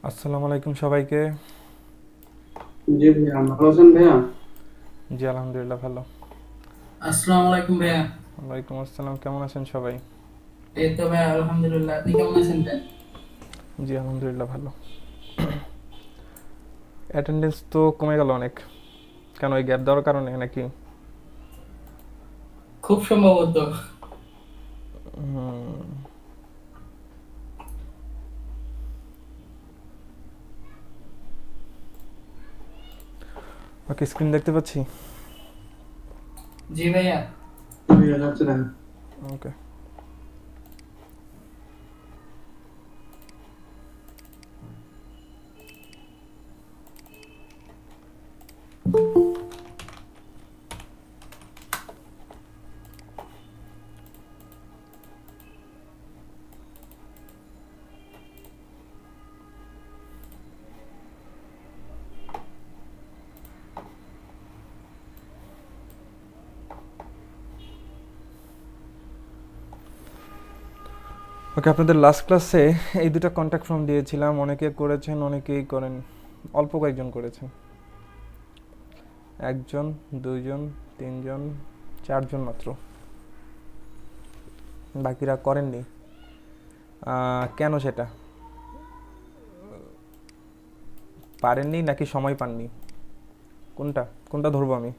আসসালামু আলাইকুম সবাইকে। জি ভাইয়া, ভালো আছেন ভাইয়া? জি আলহামদুলিল্লাহ ভালো। আসসালামু আলাইকুম ভাইয়া। ওয়ালাইকুম আসসালাম, কেমন আছেন সবাই? এই তো ভাইয়া আলহামদুলিল্লাহ, আপনি কেমন আছেন ভাই? জি আলহামদুলিল্লাহ ভালো। অ্যাটেন্ডেন্স তো কমে গেল অনেক, কেন এই গ্যাপ দেওয়ার কারণে নাকি? খুব সম্ভবত। ওকে, স্ক্রিন দেখতে পাচ্ছি। জি ভাইয়া। জি ভাইয়া, যাচ্ছে দেখা। ওকে। ওকে, আপনাদের লাস্ট ক্লাসে এই দুটো কন্ট্যাক্ট ফর্ম দিয়েছিলাম, অনেকে করেছেন অনেকেই করেন, অল্প কয়েকজন করেছেন। একজন, দুইজন, তিনজন, চারজন মাত্র, বাকিরা করেননি। কেন সেটা? পারেননি নাকি সময় পাননি? কোনটা কোনটা ধরবো আমি?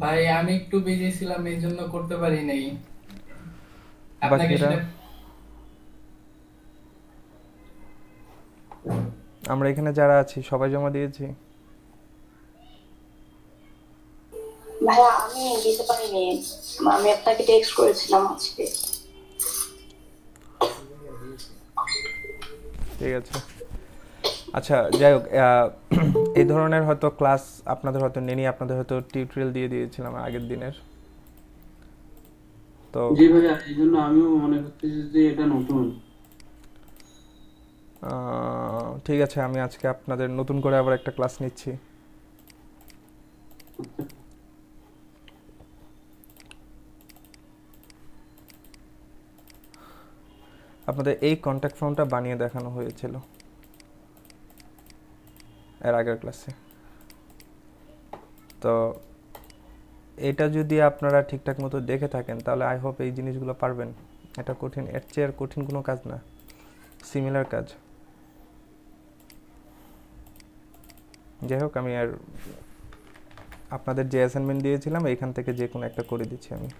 ভাই আমি একটু বিজি ছিলাম, এই জন্য করতে পারি নাই। আপনাকে বাকিরা, সেটা। আমরা এখানে যারা আছি সবাই জমা দিয়েছি। ভাইয়া আমি দিতে পারিনি। আমি আপনাকে টেক্সট করেছিলাম আজকে। ঠিক আছে। আচ্ছা, যাই হোক, এই ধরনের হয়তো ক্লাস আপনাদের হয়তো নেনি, আপনাদের হয়তো টিউটোরিয়াল দিয়ে দিয়েছিলাম আগের দিনের। তো জি ভাইয়া, এই জন্য আমিও মনে করতেছি যে এটা নতুন। ঠিক আছে, আমি আজকে আপনাদের নতুন করে আবার একটা ক্লাস নিচ্ছি। আপনাদের এই কন্ট্যাক্ট ফর্মটা বানিয়ে দেখানো হয়েছিল এর আগের ক্লাসে। তো এটা যদি আপনারা ঠিকঠাক মতো দেখে থাকেন তাহলে আই হোপ এই জিনিসগুলো পারবেন। এটা কঠিন, এর চেয়ে আর কঠিন কোনো কাজ না, সিমিলার কাজ। যাই হোক, আমি আর আপনাদের যে অ্যাসাইনমেন্ট দিয়েছিলাম এইখান থেকে যে কোনো একটা করে দিচ্ছি আমি।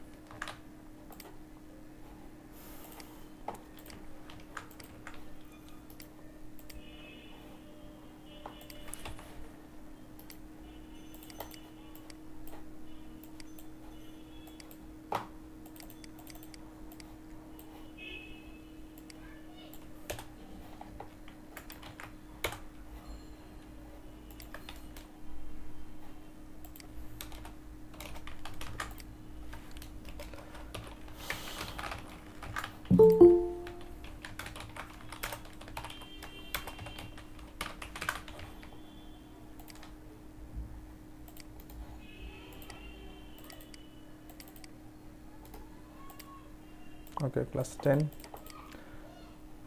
ওকে, ক্লাস 10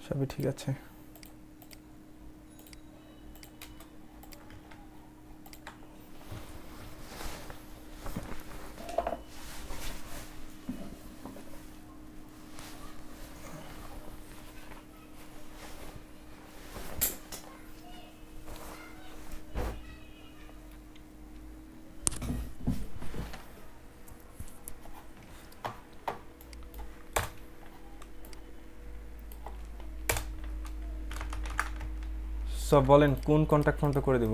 সবই ঠিক আছে। সব বলেন কোন কন্ট্যাক্ট ফর্মটা করে দিব,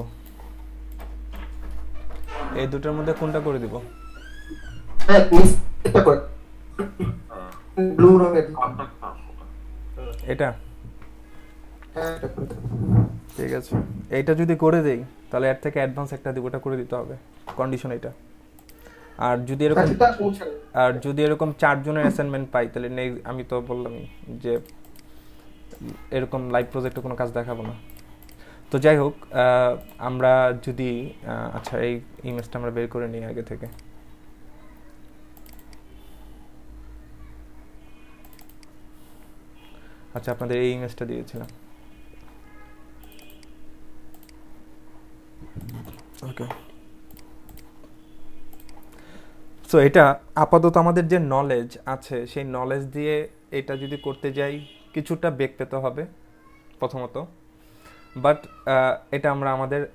এই দুটোর মধ্যে কোনটা করে দিব? হ্যাঁ, নিচ একটা করে ব্লু রঙের। এটা? হ্যাঁ, এটা করে দাও। ঠিক আছে, এইটা যদি করে দেই তাহলে এর থেকে অ্যাডভান্স একটা দিব, ওটা করে দিতে হবে, কন্ডিশন এটা। আর যদি হ্যাঁ, এরকম সেটা সমস্যা নেই। আর যদি এরকম চারজনের অ্যাসাইনমেন্ট পাই তাহলে আমি তো বললামই যে এরকম লাইভ প্রজেক্টে কোনো কাজ দেখাবো না। তো যাই হোক, আমরা যদি আচ্ছা, এই ইমেজটা আমরা বের করে নিই আগে থেকে। আচ্ছা, আপনাদের এই ইমেজটা দিয়েছিলাম। ওকে, সো এটা আপাতত আমাদের যে নলেজ আছে সেই নলেজ দিয়ে এটা যদি করতে যাই কিছুটা বেগ পেতে হবে প্রথমত, বাট এটা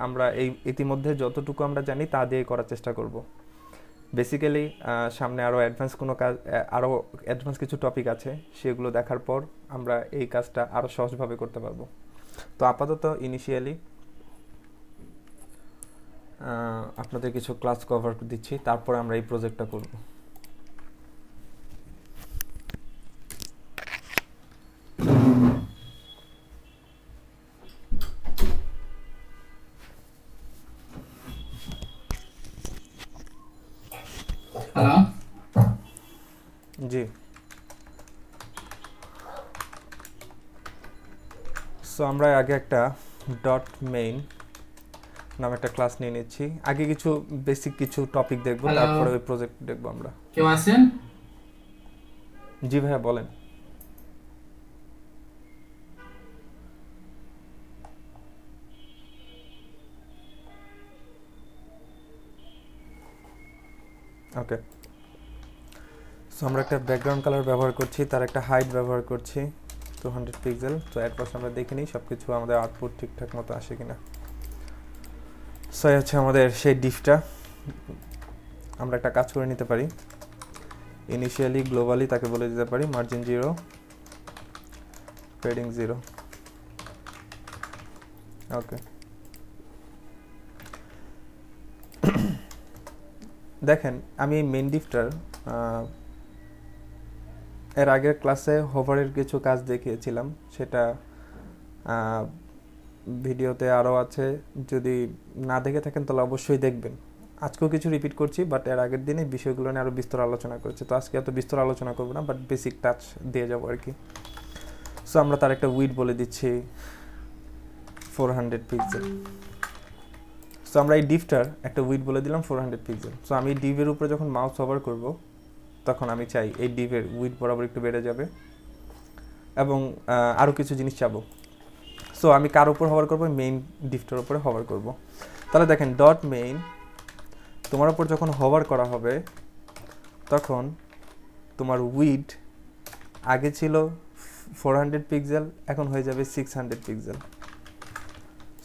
আমরা এই ইতিমধ্যে যতটুকু আমরা জানি তা দিয়ে করার চেষ্টা করব। বেসিক্যালি সামনে আরও অ্যাডভান্স কোনো কাজ, আরও অ্যাডভান্স কিছু টপিক আছে, সেগুলো দেখার পর আমরা এই কাজটা আরও সহজভাবে করতে পারবো। তো আপাতত ইনিশিয়ালি আপনাদের কিছু ক্লাস কভার দিচ্ছি, তারপর আমরা এই প্রজেক্টটা করব। হ্যালো, জি, সো আমরা আগে একটা ডট মেইন নামে একটা ক্লাস নিয়ে নিচ্ছি। আগে কিছু বেসিক কিছু টপিক দেখবো, Hello. তারপরে ওই প্রজেক্ট দেখবো আমরা। কেউ আছেন? জি ভাইয়া বলেন। ওকে, সো আমরা একটা ব্যাকগ্রাউন্ড কালার ব্যবহার করছি, তার একটা হাইট ব্যবহার করছি 200 পিক্সেল। তো অ্যাডভান্স আমরা দেখে নিই সব কিছু আমাদের আউটপুট ঠিকঠাক মতো আসে কিনা। সো এই হচ্ছে আমাদের সেই ডিফটা। আমরা একটা কাজ করে নিতে পারি, ইনিশিয়ালি গ্লোবালি তাকে বলে দিতে পারি মার্জিন 0, পেডিং 0। ওকে, দেখেন আমি মেইন ডিফটার এর আগের ক্লাসে হোভারের কিছু কাজ দেখিয়েছিলাম, সেটা ভিডিওতে আরও আছে, যদি না দেখে থাকেন তাহলে অবশ্যই দেখবেন। আজকেও কিছু রিপিট করছি, বাট এর আগের দিনে বিষয়গুলো নিয়ে আরও বিস্তর আলোচনা করছি, তো আজকে এত বিস্তর আলোচনা করবো না, বাট বেসিক টাচ দিয়ে যাবো আর কি। সো আমরা তার একটা উইড বলে দিচ্ছি 400 পিক্সেল। সো আমরা এই ডিফটার একটা উইড বলে দিলাম 400 পিক্সেল। সো আমি ডিভের উপরে যখন মাউস ওভার করব তখন আমি চাই এই ডিভের উইড বরাবর একটু বেড়ে যাবে এবং আরও কিছু জিনিস চাবো। সো আমি কার উপর হভার করবো? মেইন ডিফটার উপরে হভার করব। তাহলে দেখেন ডট মেইন, তোমার উপর যখন হভার করা হবে তখন তোমার উইড আগে ছিল 400 পিক্সেল, এখন হয়ে যাবে 600 পিক্সেল।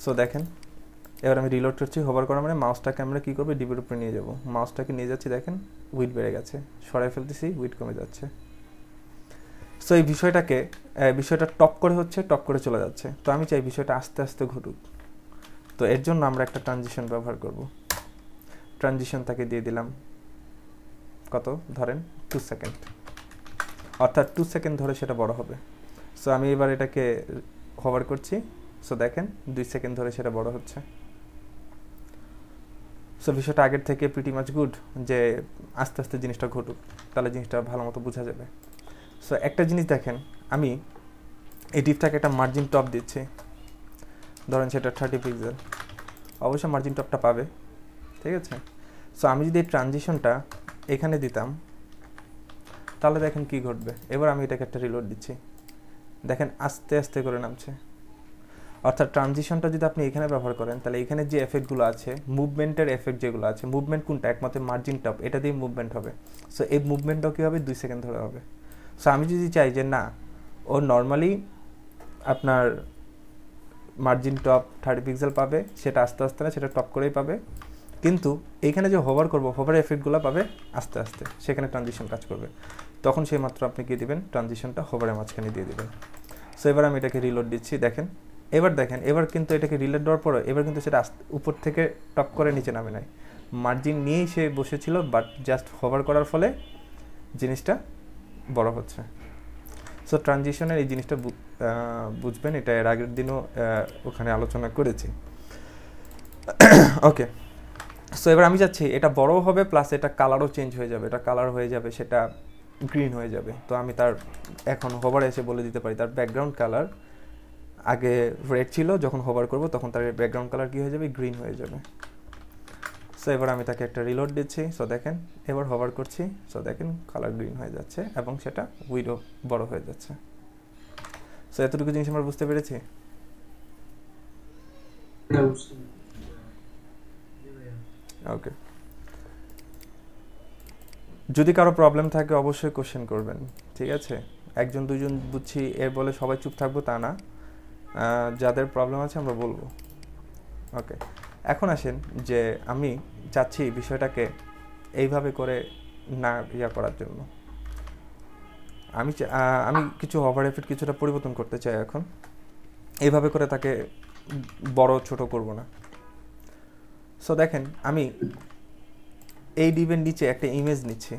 সো দেখেন এবার আমি রিলোড করছি, হোভার করা মানে মাউসটাকে আমরা কী করবো, ডিবের উপরে নিয়ে যাব, মাউসটাকে নিয়ে যাচ্ছি, দেখেন উইড বেড়ে গেছে, সরাই ফেলতেছি উইড কমে যাচ্ছে। সো এই বিষয়টা টপ করে চলে যাচ্ছে, তো আমি চাই বিষয়টা আস্তে আস্তে ঘটুক। তো এর জন্য আমরা একটা ট্রানজিশন ব্যবহার করব। ট্রানজিশন তাকে দিয়ে দিলাম কত, ধরেন 2 সেকেন্ড, অর্থাৎ 2 সেকেন্ড ধরে সেটা বড় হবে। সো আমি এবার এটাকে হোভার করছি, সো দেখেন 2 সেকেন্ড ধরে সেটা বড় হচ্ছে। সো বিষয়টা আগের থেকে প্রিটি মাচ গুড, যে আস্তে আস্তে জিনিসটা ঘটুক, তাহলে জিনিসটা ভালো মতো বোঝা যাবে। সো একটা জিনিস দেখেন, আমি এই ডিপটাকে একটা মার্জিন টপ দিচ্ছি, ধরেন সেটা 30 পিক্সেল, অবশ্যই মার্জিন টপটা পাবে, ঠিক আছে। সো আমি যদি এই ট্রানজিশনটা এখানে দিতাম তাহলে দেখেন কি ঘটবে। এবার আমি এটাকে একটা রিলোড দিচ্ছি, দেখেন আস্তে আস্তে করে নামছে। অর্থাৎ ট্রানজিশনটা যদি আপনি এখানে ব্যবহার করেন তাহলে এখানে যে এফেক্টগুলো আছে, মুভমেন্টের এফেক্ট যেগুলো আছে, মুভমেন্ট কোনটা, একমাত্র মার্জিন টপ, এটা দিয়ে মুভমেন্ট হবে। সো এই মুভমেন্টটাও কী হবে, 2 সেকেন্ড ধরে হবে। সো আমি যদি চাই যে না, ও নর্মালি আপনার মার্জিন টপ 30 পিক্সেল পাবে, সেটা আস্তে আস্তে না, সেটা টপ করেই পাবে, কিন্তু এইখানে যে হোভার করবো, হোভার এফেক্টগুলো পাবে আস্তে আস্তে, সেখানে ট্রানজিশন কাজ করবে। তখন সেই মাত্র আপনি কী দিবেন, ট্রানজিশনটা হোভারের মাঝখানে দিয়ে দিবেন। সো এবার আমি এটাকে রিলোড দিচ্ছি, দেখেন এবার কিন্তু এটাকে রিলোড দেওয়ার পরে এবার কিন্তু সেটা উপর থেকে টপ করে নিচে নামে নাই, মার্জিন নিয়েই সে বসেছিল, বাট জাস্ট হোভার করার ফলে জিনিসটা বড় হচ্ছে। সো ট্রানজিশনের এই জিনিসটা বুঝবেন, এটা এর আগের দিনও ওখানে আলোচনা করেছি। ওকে, সো এবার আমি যাচ্ছি, এটা বড় হবে প্লাস এটা কালারও চেঞ্জ হয়ে যাবে, এটা কালার হয়ে যাবে, সেটা গ্রিন হয়ে যাবে। তো আমি তার এখন হোভার এসে বলে দিতে পারি তার ব্যাকগ্রাউন্ড কালার আগে রেড ছিল, যখন হোভার করব তখন তার ব্যাকগ্রাউন্ড কালার কী হয়ে যাবে, গ্রিন হয়ে যাবে। সো এবার আমি তাকে একটা রিলোড দিচ্ছি, সো দেখেন এবার হোভার করছি, সো দেখেন কালার গ্রিন হয়ে যাচ্ছে এবং সেটা উইডো বড় হয়ে যাচ্ছে। সো এতটুকু জিনিস আমরা বুঝতে পেরেছি। ওকে, যদি কারো প্রবলেম থাকে অবশ্যই কোশ্চেন করবেন, ঠিক আছে? একজন দুজন বুঝছি এর বলে সবাই চুপ থাকবো তা না, যাদের প্রবলেম আছে আমরা বলবো। ওকে, এখন আসেন যে আমি চাচ্ছি বিষয়টাকে এইভাবে করে না ইয়া করার জন্য আমি কিছু ওভার এফেক্ট কিছুটা পরিবর্তন করতে চাই। এখন এইভাবে করে তাকে বড় ছোট করব না। সো দেখেন আমি এই ডিভের নিচে একটা ইমেজ নিচ্ছি,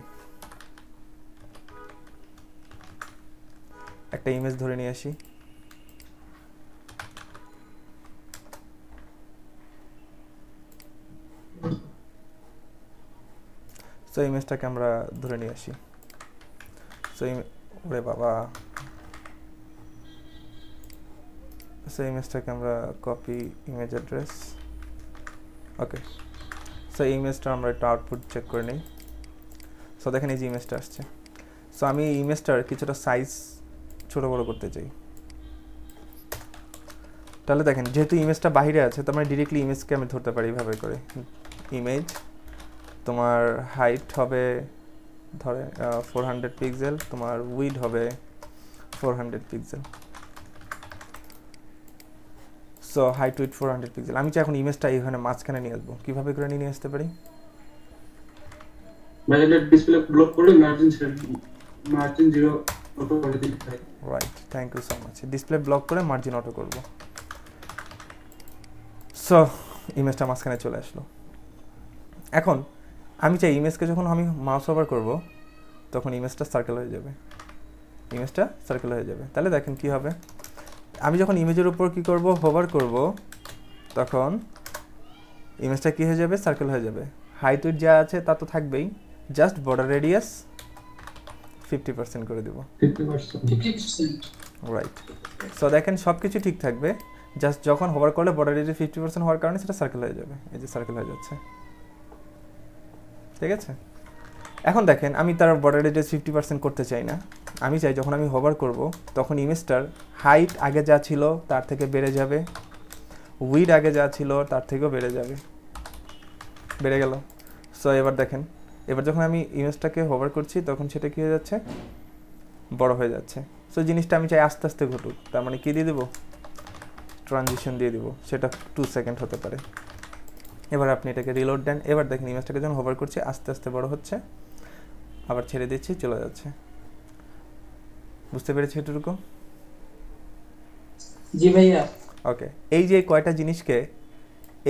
একটা ইমেজ ধরে নিয়ে আসি। সো ইমেজটাকে আমরা ধরে নিয়ে আসি। সো ওরে বাবা, সো ইমেজটাকে আমরা কপি ইমেজ অ্যাড্রেস। ওকে, সো ইমেজটা আমরা একটু আউটপুট চেক করে নিই। সো দেখেন এই যে ইমেজটা আসছে। সো আমি এই ইমেজটার কিছুটা সাইজ ছোট বড় করতে চাই। তাহলে দেখেন যেহেতু ইমেজটা বাইরে আছে, তো আমরা ডিরেক্টলি ইমেজকে আমি ধরতে পারি এইভাবে করে। ইমেজ তোমার হাইট হবে ধরে 400 পিক্সেল, তোমার উইড হবে 400 pixel. So height weed 400 pixel. আমি চাই এখন ইমেজটা এখানে মাঝখানে নিয়ে আসবো। কিভাবে করে নিয়ে আসতে পারি? ম্যানেজার ডিসপ্লে ব্লক করে মার্জিন 0 অটো করে দিতে হয়। Right, thank you so much. Display block করে মার্জিন অটো করব। সো ইমেজটা মাঝখানে চলে আসলো। এখন আমি চাই ইমেজকে যখন আমি মাউস ওভার করব তখন ইমেজটা সার্কেল হয়ে যাবে, ইমেজটা সার্কেল হয়ে যাবে। তাহলে দেখেন কি হবে, আমি যখন ইমেজের উপর কি করব, হোভার করব, তখন ইমেজটা কি হয়ে যাবে, সার্কেল হয়ে যাবে। হাইট উইড যা আছে তা তো থাকবেই, জাস্ট বর্ডার রেডিয়াস 50% করে দেব। 50%। রাইট, সো দেখেন সব কিছু ঠিক থাকবে, জাস্ট যখন হোভার করলে বর্ডার রেডিয়াস 50% হওয়ার কারণে সেটা সার্কেল হয়ে যাবে। এই যে সার্কেল হয়ে যাচ্ছে, ঠিক আছে? এখন দেখেন আমি তার বর্ডার রেডিয়াস 50% করতে চাই না। আমি চাই যখন আমি হোভার করব তখন ইমেজটার হাইট আগে যা ছিল তার থেকে বেড়ে যাবে, উইড আগে যা ছিল তার থেকেও বেড়ে যাবে, বেড়ে গেল। সো এবার দেখেন, এবার যখন আমি ইমেজটাকে হোভার করছি তখন সেটা কী হয়ে যাচ্ছে, বড় হয়ে যাচ্ছে। সো জিনিসটা আমি চাই আস্তে আস্তে ঘটুক, তার মানে কী দিয়ে দেবো, ট্রানজিশন দিয়ে দিব, সেটা 2 সেকেন্ড হতে পারে। এবার আপনি এটাকে রিলোড দেন। এবার দেখেন ইমেজটাকে যখন হোভার করছি আস্তে আস্তে বড় হচ্ছে, আবার ছেড়ে দিচ্ছি, চলে যাচ্ছে। বুঝতে পেরেছি এটুকু? জি ভাইয়া। ওকে, এই যে কয়টা জিনিসকে,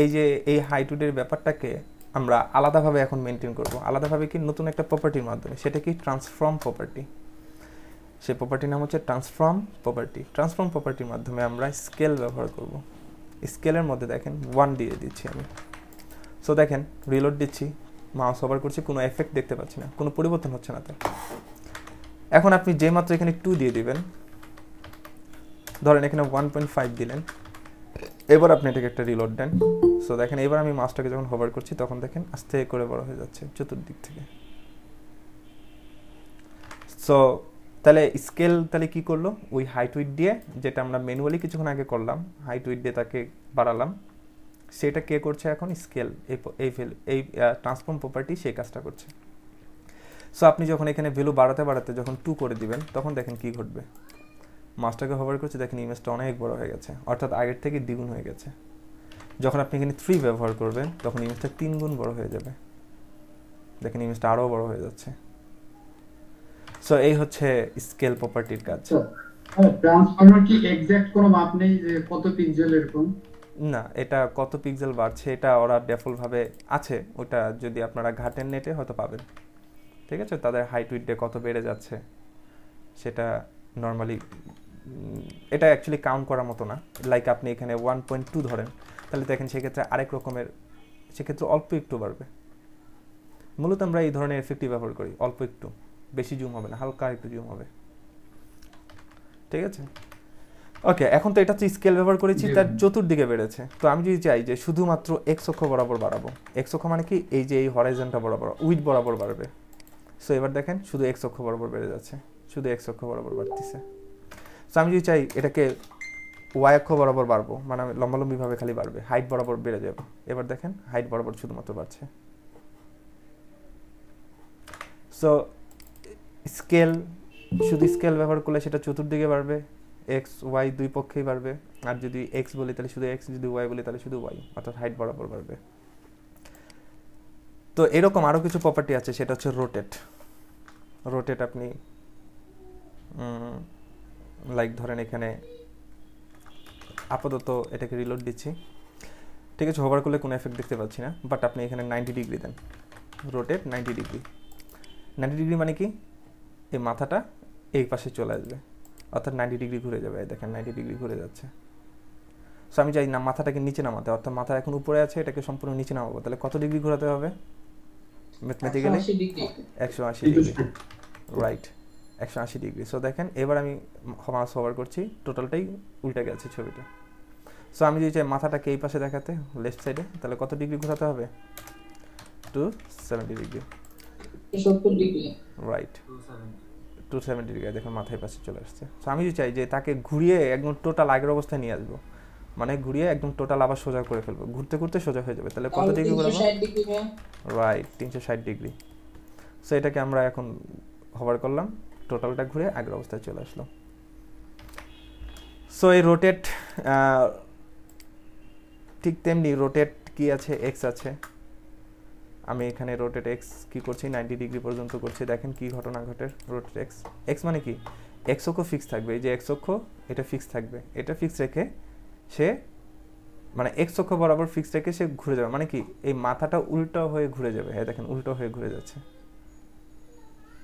এই যে এই হাইটুডের ব্যাপারটাকে আমরা আলাদাভাবে এখন মেনটেন করব। আলাদাভাবে কি, নতুন একটা প্রপার্টির মাধ্যমে। সেটা কি, ট্রান্সফর্ম প্রপার্টি। সেই প্রপার্টির নাম হচ্ছে ট্রান্সফর্ম প্রপার্টি। ট্রান্সফর্ম প্রপার্টির মাধ্যমে আমরা স্কেল ব্যবহার করব। স্কেলের মধ্যে দেখেন 1 দিয়ে দিচ্ছি আমি। সো দেখেন রিলোড দিচ্ছি, মাউস ওভার করছি, কোনো এফেক্ট দেখতে পাচ্ছি না, কোনো পরিবর্তন হচ্ছে না। তো এখন আপনি যে মাত্র এখানে 2 দিয়ে দিবেন, ধরেন এখানে 1.5 দিলেন, এবার আপনি এটাকে একটা রিলোড দেন। সো দেখেন এবার আমি মাউসটাকে যখন হোভার করছি তখন দেখেন আস্তে করে বড় হয়ে যাচ্ছে চতুর্দিক থেকে। সো তাহলে স্কেল তাহলে কি করলো, ওই হাইট উইড দিয়ে, যেটা আমরা ম্যানুয়ালি কিছুক্ষণ আগে করলাম, হাইট উইড দিয়ে তাকে বাড়ালাম, সেটা কে করছে এখন, স্কেল। এই ট্রান্সফর্ম প্রপার্টি সেই কাজটা করছে। সো আপনি যখন এখানে ভ্যালু বাড়াতে বাড়াতে যখন 2 করে দিবেন তখন দেখেন কি ঘটবে, মাউসটাকে হোভার করছে, দেখেন ইমেজটা অনেক বড় হয়ে গেছে, অর্থাৎ আগের থেকে দ্বিগুণ হয়ে গেছে। যখন আপনি এখানে 3 ব্যবহার করবেন তখন ইমেজটা 3 গুণ বড় হয়ে যাবে, দেখেন ইমেজটা আরও বড় হয়ে যাচ্ছে। সো এই হচ্ছে স্কেল প্রপার্টির কাজ। ট্রান্সফর্মার কি এক্সাক্ট কোনো মাপ নেই যে কত পিক্সেল এরকম? না, এটা কত পিক্সেল বাড়ছে এটা ওরা ডিফল্ট ভাবে আছে, ওটা যদি আপনারা ঘাটের নেটে হয়তো পাবেন, ঠিক আছে? তাদের হাইট উইডে কত বেড়ে যাচ্ছে সেটা নর্মালি, এটা অ্যাকচুয়ালি কাউন্ট করার মতো না। লাইক আপনি এখানে 1.2 ধরেন, তাহলে দেখেন সেক্ষেত্রে আরেক রকমের, সেক্ষেত্রে অল্প একটু বাড়বে। মূলত আমরা এই ধরনের এফেক্টই ব্যবহার করি, অল্প একটু, বেশি জুম হবে না, হালকা একটু জুম হবে, ঠিক আছে? ওকে, এখন তো এটা তো স্কেল ব্যবহার করেছি, তার চতুর্দিকে বেড়েছে। তো আমি যদি চাই যে শুধুমাত্র এক্স অক্ষ বরাবর বাড়াবো, এক্স অক্ষ মানে কি, এই যে এই হরাইজনটা বরাবর, উইড বরাবর বাড়বে। সো এবার দেখেন শুধু এক্স অক্ষ বরাবর বেড়ে যাচ্ছে, শুধু এক্স অক্ষ বরাবর বাড়তেছে। সো আমি যদি চাই এটাকে ওয়াই অক্ষ বরাবর বাড়বো, মানে লম্বালম্বিভাবে খালি বাড়বে, হাইট বরাবর বেড়ে যাবে। এবার দেখেন হাইট বরাবর শুধুমাত্র বাড়ছে। সো স্কেল, শুধু স্কেল ব্যবহার করলে সেটা চতুর্দিকে বাড়বে, এক্স ওয়াই দুই পক্ষেই বাড়বে। আর যদি এক্স বলি তাহলে শুধু এক্স, যদি ওয়াই বলি তাহলে শুধু ওয়াই, অর্থাৎ হাইট বরাবর বাড়বে। তো এরকম আরও কিছু প্রপার্টি আছে, সেটা হচ্ছে রোটেট। রোটেট আপনি লাইক ধরেন এখানে আপাতত এটাকে রিলোড দিচ্ছি, ঠিক আছে, হোভার করলে কোনো এফেক্ট দেখতে পাচ্ছি না, বাট আপনি এখানে 90 ডিগ্রি দেন, রোটেট 90 ডিগ্রি। 90 ডিগ্রি মানে কি, এই মাথাটা এই পাশে চলে আসবে, অর্থাৎ 90 ডিগ্রি ঘুরে যাবে। দেখেন 90 ডিগ্রি ঘুরে যাচ্ছে। সো আমি চাই না মাথাটাকে নিচে নামাতে, অর্থাৎ মাথা এখন উপরে আছে, এটাকে সম্পূর্ণ নিচে নামাবো, তাহলে কত ডিগ্রি ঘোরাতে হবে mathematically? 180 degree, right, 180 degree. So দেখেন এবার আমি মাউস হোভার করছি, টোটালটাই উল্টে গেছে ছবিটা। সো আমি যদি চাই মাথাটাকে এই পাশে দেখাতে, লেফট সাইডে, তাহলে কত ডিগ্রি ঘোরাতে হবে? 270 ডিগ্রি, 70 ডিগ্রি, রাইট, 270 ডিগ্রি। দেখুন মাথায় পাশে চলে আসছে। সো আমি যদি চাই যে তাকে ঘুরিয়ে একদম টোটাল আগের অবস্থায় নিয়ে আসবো, মানে ঘুরিয়ে একদম টোটাল আবার সোজা করে ফেলবো, ঘুরতে ঘুরতে সোজা হয়ে যাবে, তাহলে কত ডিগ্রি ঘোরাবো? 360 ডিগ্রি, রাইট, 360 ডিগ্রি। সো এটাকে আমরা এখন হোভার করলাম, টোটালটা ঘুরে আগের অবস্থায় চলে আসলো। সো এই রোটেট, ঠিক তেমনি রোটেট কি আছে, এক্স আছে। আমি এখানে রোটেট এক্স কি করছি, 90 ডিগ্রি পর্যন্ত করছি। দেখেন কি ঘটনা ঘটে। রোটেট এক্স, এক্স মানে কি, এক্স অক্ষ ফিক্স থাকবে, এই যে এক্স অক্ষ এটা ফিক্স থাকবে, এটা ফিক্স রেখে সে, মানে এক্স অক্ষ বরাবর ফিক্স রেখে সে ঘুরে যাবে, মানে কি এই মাথাটা উল্টো হয়ে ঘুরে যাবে। হ্যাঁ দেখেন উল্টো হয়ে ঘুরে যাচ্ছে,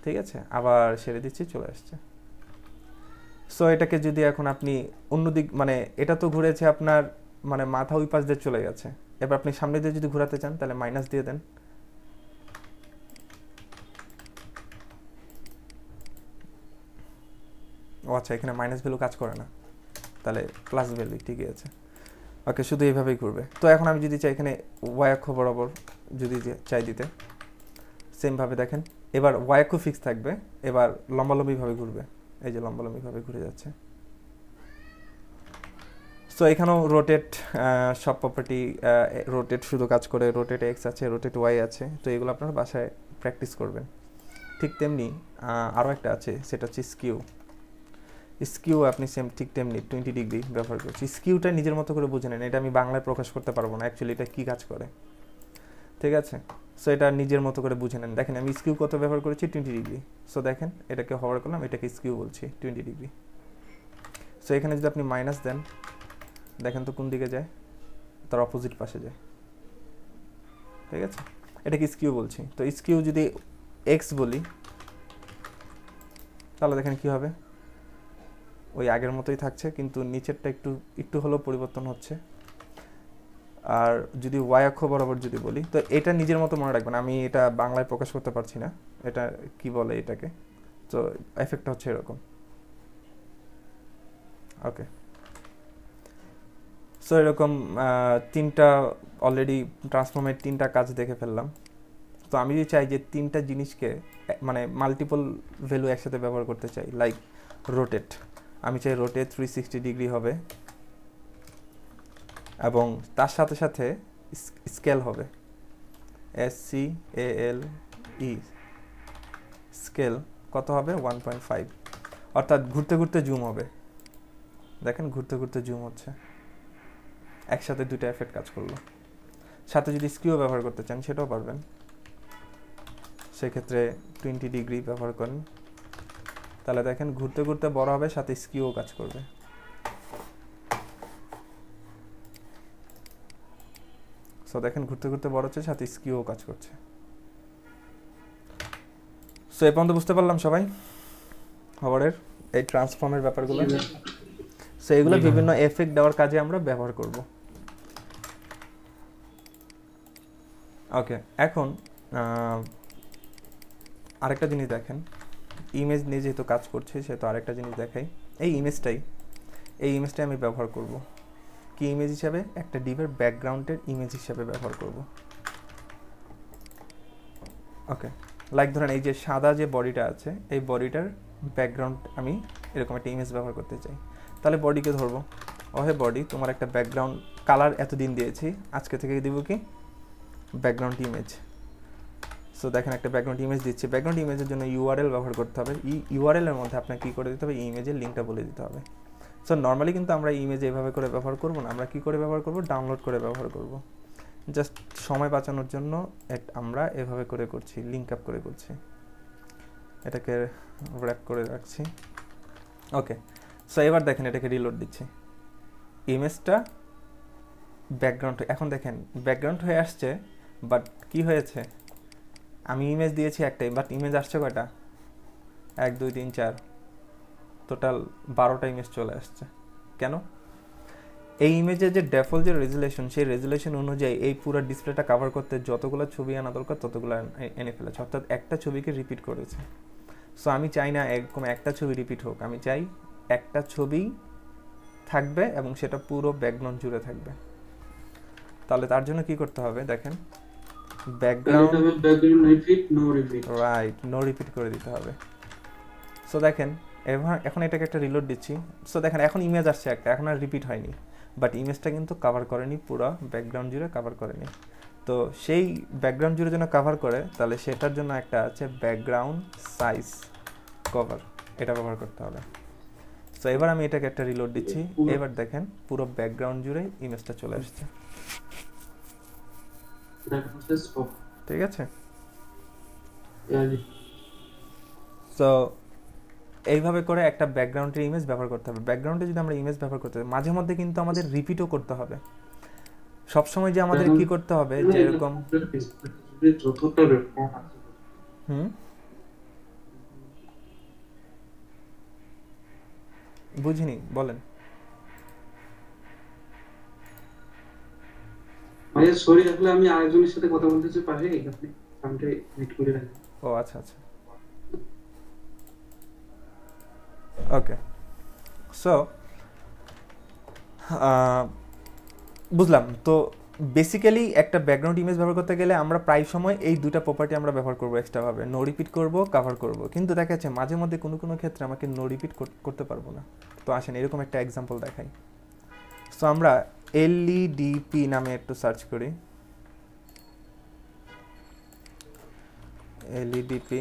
ঠিক আছে, আবার ছেড়ে দিচ্ছি, চলে আসছে। সো এটাকে যদি এখন আপনি অন্যদিক, মানে এটা তো ঘুরেছে আপনার, মানে মাথা ওই পাশ দিয়ে চলে গেছে, এবার আপনি সামনে দিয়ে যদি ঘোরাতে চান তাহলে মাইনাস দিয়ে দেন। ও আচ্ছা, এখানে মাইনাস ভ্যালু কাজ করে না, তাহলে প্লাস ভ্যালু ঠিকই আছে। ওকে, শুধু এইভাবেই ঘুরবে। তো এখন আমি যদি চাই এখানে ওয়াই অক্ষ বরাবর যদি চাই দিতে, সেমভাবে দেখেন এবার ওয়াই অক্ষ ফিক্স থাকবে, এবার লম্বালম্বিভাবে ঘুরবে, এই যে লম্বালম্বিভাবে ঘুরে যাচ্ছে। সো এখানেও রোটেট সব প্রপার্টি, রোটেট শুধু কাজ করে, রোটেট এক্স আছে, রোটেট ওয়াই আছে। তো এগুলো আপনারা বাসায় প্র্যাকটিস করবেন। ঠিক তেমনি আরও একটা আছে, সেটা হচ্ছে স্কিউ। স্কিউ আপনি সেম ঠিক তেমনি 20 ডিগ্রি ব্যবহার করছি। স্কিউটা নিজের মতো করে বুঝে নেন, এটা আমি বাংলায় প্রকাশ করতে পারবো না অ্যাকচুয়ালি এটা কী কাজ করে, ঠিক আছে। সো এটা নিজের মতো করে বুঝে নেন। দেখেন আমি স্কিউ কত ব্যবহার করেছি, 20 ডিগ্রি। সো দেখেন এটাকে হোভার করলাম, এটাকে স্কিউ বলছি 20 ডিগ্রি। সো এখানে যদি আপনি মাইনাস দেন, দেখেন তো কোন দিকে যায়, তার অপোজিট পাশে যায়, ঠিক আছে, এটাকে স্কিউ বলছি। তো স্কিউ যদি এক্স বলি তাহলে দেখেন কি হবে, ওই আগের মতোই থাকছে, কিন্তু নিচেরটা একটু একটু হলেও পরিবর্তন হচ্ছে। আর যদি ওয়াই অক্ষ বরাবর যদি বলি, তো এটা নিজের মতো মনে রাখবেন, আমি এটা বাংলায় প্রকাশ করতে পারছি না, এটা কি বলে এটাকে। তো এফেক্টটা হচ্ছে এরকম। ওকে, সো এরকম তিনটা অলরেডি ট্রান্সফর্মের তিনটা কাজ দেখে ফেললাম। তো আমি যদি চাই যে তিনটা জিনিসকে মানে মাল্টিপল ভ্যালু একসাথে ব্যবহার করতে চাই, লাইক রোটেট, আমি চাই রোটেট 360 ডিগ্রি হবে এবং তার সাথে সাথে স্কেল হবে, SCALE, স্কেল কত হবে 1.5, অর্থাৎ ঘুরতে ঘুরতে জুম হবে। দেখেন ঘুরতে ঘুরতে জুম হচ্ছে, একসাথে দুইটা এফেক্ট কাজ করলো। সাথে যদি স্কিউ ব্যবহার করতে চান সেটাও পারবেন, সেক্ষেত্রে 20 ডিগ্রি ব্যবহার করেন, তাহলে দেখেন ঘুরতে ঘুরতে বড় হবে, সাথে স্কিউও কাজ করবে। সো দেখেন ঘুরতে ঘুরতে বড় হচ্ছে, সাথে স্কিউও কাজ করছে। সো এই পর্যন্ত বুঝতে পারলাম সবাই খবরের এই ট্রান্সফর্মের ব্যাপারগুলো। সো এগুলো বিভিন্ন এফেক্ট দেওয়ার কাজে আমরা ব্যবহার করব। ওকে, এখন আরেকটা জিনিস দেখেন, ইমেজ নিয়ে যেহেতু কাজ করছে সেহেতু আরেকটা জিনিস দেখাই। এই ইমেজটাই আমি ব্যবহার করব কি ইমেজ হিসাবে, একটা ডিভের ব্যাকগ্রাউন্ডের ইমেজ হিসাবে ব্যবহার করব। ওকে, লাইক ধরেন এই যে সাদা যে বডিটা আছে, এই বডিটার ব্যাকগ্রাউন্ড আমি এরকম একটা ইমেজ ব্যবহার করতে চাই, তাহলে বডিকে ধরবো, ওহে বডি তোমার একটা ব্যাকগ্রাউন্ড কালার এতদিন দিয়েছি, আজকে থেকে দিব কি ব্যাকগ্রাউন্ড ইমেজ। সো দেখেন একটা ব্যাকগ্রাউন্ড ইমেজ দিচ্ছি, ব্যাকগ্রাউন্ড ইমেজের জন্য ইউআরএল ব্যবহার করতে হবে। ইউআরএল এর মধ্যে আপনাকে কী করে দিতে হবে, এই ইমেজের লিঙ্কটা বলে দিতে হবে। সো নর্মালি কিন্তু আমরা ইমেজ এভাবে করে ব্যবহার করব না, আমরা কী করে ব্যবহার করব, ডাউনলোড করে ব্যবহার করব। জাস্ট সময় বাঁচানোর জন্য আমরা এভাবে করে করছি, লিঙ্ক আপ করে করছি, এটাকে র্যাপ করে রাখছি। ওকে, সো এবার দেখেন এটাকে রিলোড দিচ্ছি, ইমেজটা ব্যাকগ্রাউন্ড, এখন দেখেন ব্যাকগ্রাউন্ড হয়ে আসছে, বাট কি হয়েছে, আমি ইমেজ দিয়েছি একটাই, বাট ইমেজ আসছে কয়টা, 1 2 3 4, টোটাল 12টা ইমেজ চলে আসছে। কেন? এই ইমেজের যে ডেফল্ট যে রেজুলেশন, সেই রেজুলেশন অনুযায়ী এই পুরো ডিসপ্লেটা কভার করতে যতগুলো ছবি আনা দরকার ততগুলো এনে ফেলেছে, অর্থাৎ একটা ছবিকে রিপিট করেছে। সো আমি চাই না এরকম একটা ছবি রিপিট হোক, আমি চাই একটা ছবি থাকবে এবং সেটা পুরো ব্যাকগ্রাউন্ড জুড়ে থাকবে। তাহলে তার জন্য কি করতে হবে, দেখেন background repeat, no repeat, right, no repeat করে দিতে হবে। সো দেখেন এখন এটাকে একটা রিলোড দিচ্ছি। সো দেখেন এখন ইমেজ আসছে একটা, এখন আর রিপিট হয়নি, বাট ইমেজটা কিন্তু কভার করেনি, পুরো ব্যাকগ্রাউন্ড জুড়ে কভার করেনি। তো সেই ব্যাকগ্রাউন্ড জুড়ে যেন কভার করে, তাহলে সেটার জন্য একটা আছে ব্যাকগ্রাউন্ড সাইজ কভার, এটা ব্যবহার করতে হবে। সো এবার আমি এটাকে একটা রিলোড দিচ্ছি, এবার দেখেন পুরো ব্যাকগ্রাউন্ড জুড়ে ইমেজটা চলে আসছে। ঠিক আছে, সো এইভাবে করে একটা ব্যাকগ্রাউন্ডের ইমেজ ব্যবহার করতে হবে। ব্যাকগ্রাউন্ডে যদি আমরা ইমেজ ব্যবহার করতে হবে, মাঝে মধ্যে কিন্তু আমাদের রিপিটও করতে হবে। সবসময় যে আমাদের কি করতে হবে, যে এরকম বুঝিনি, বলেন। ভাইয়া সরি, আসলে আমি আরেকজনের সাথে কথা বলতেছি পাশে, আপনি সামনে মিট করে রাখেন। ও আচ্ছা আচ্ছা, ওকে। সো বুঝলাম। তো বেসিক্যালি একটা ব্যাকগ্রাউন্ড ইমেজ ব্যবহার করতে গেলে আমরা প্রায় সময় এই দুটো প্রপার্টি আমরা ব্যবহার করবো এক্সট্রাভাবে, নো রিপিট করবো, কভার করবো। কিন্তু দেখা যাচ্ছে মাঝে মধ্যে কোনো কোনো ক্ষেত্রে আমাকে নো রিপিট করতে পারবো না। তো আসেন এরকম একটা এক্সাম্পল দেখাই। সো আমরা এলইডিপি নামে একটু সার্চ করি, এলইডিপি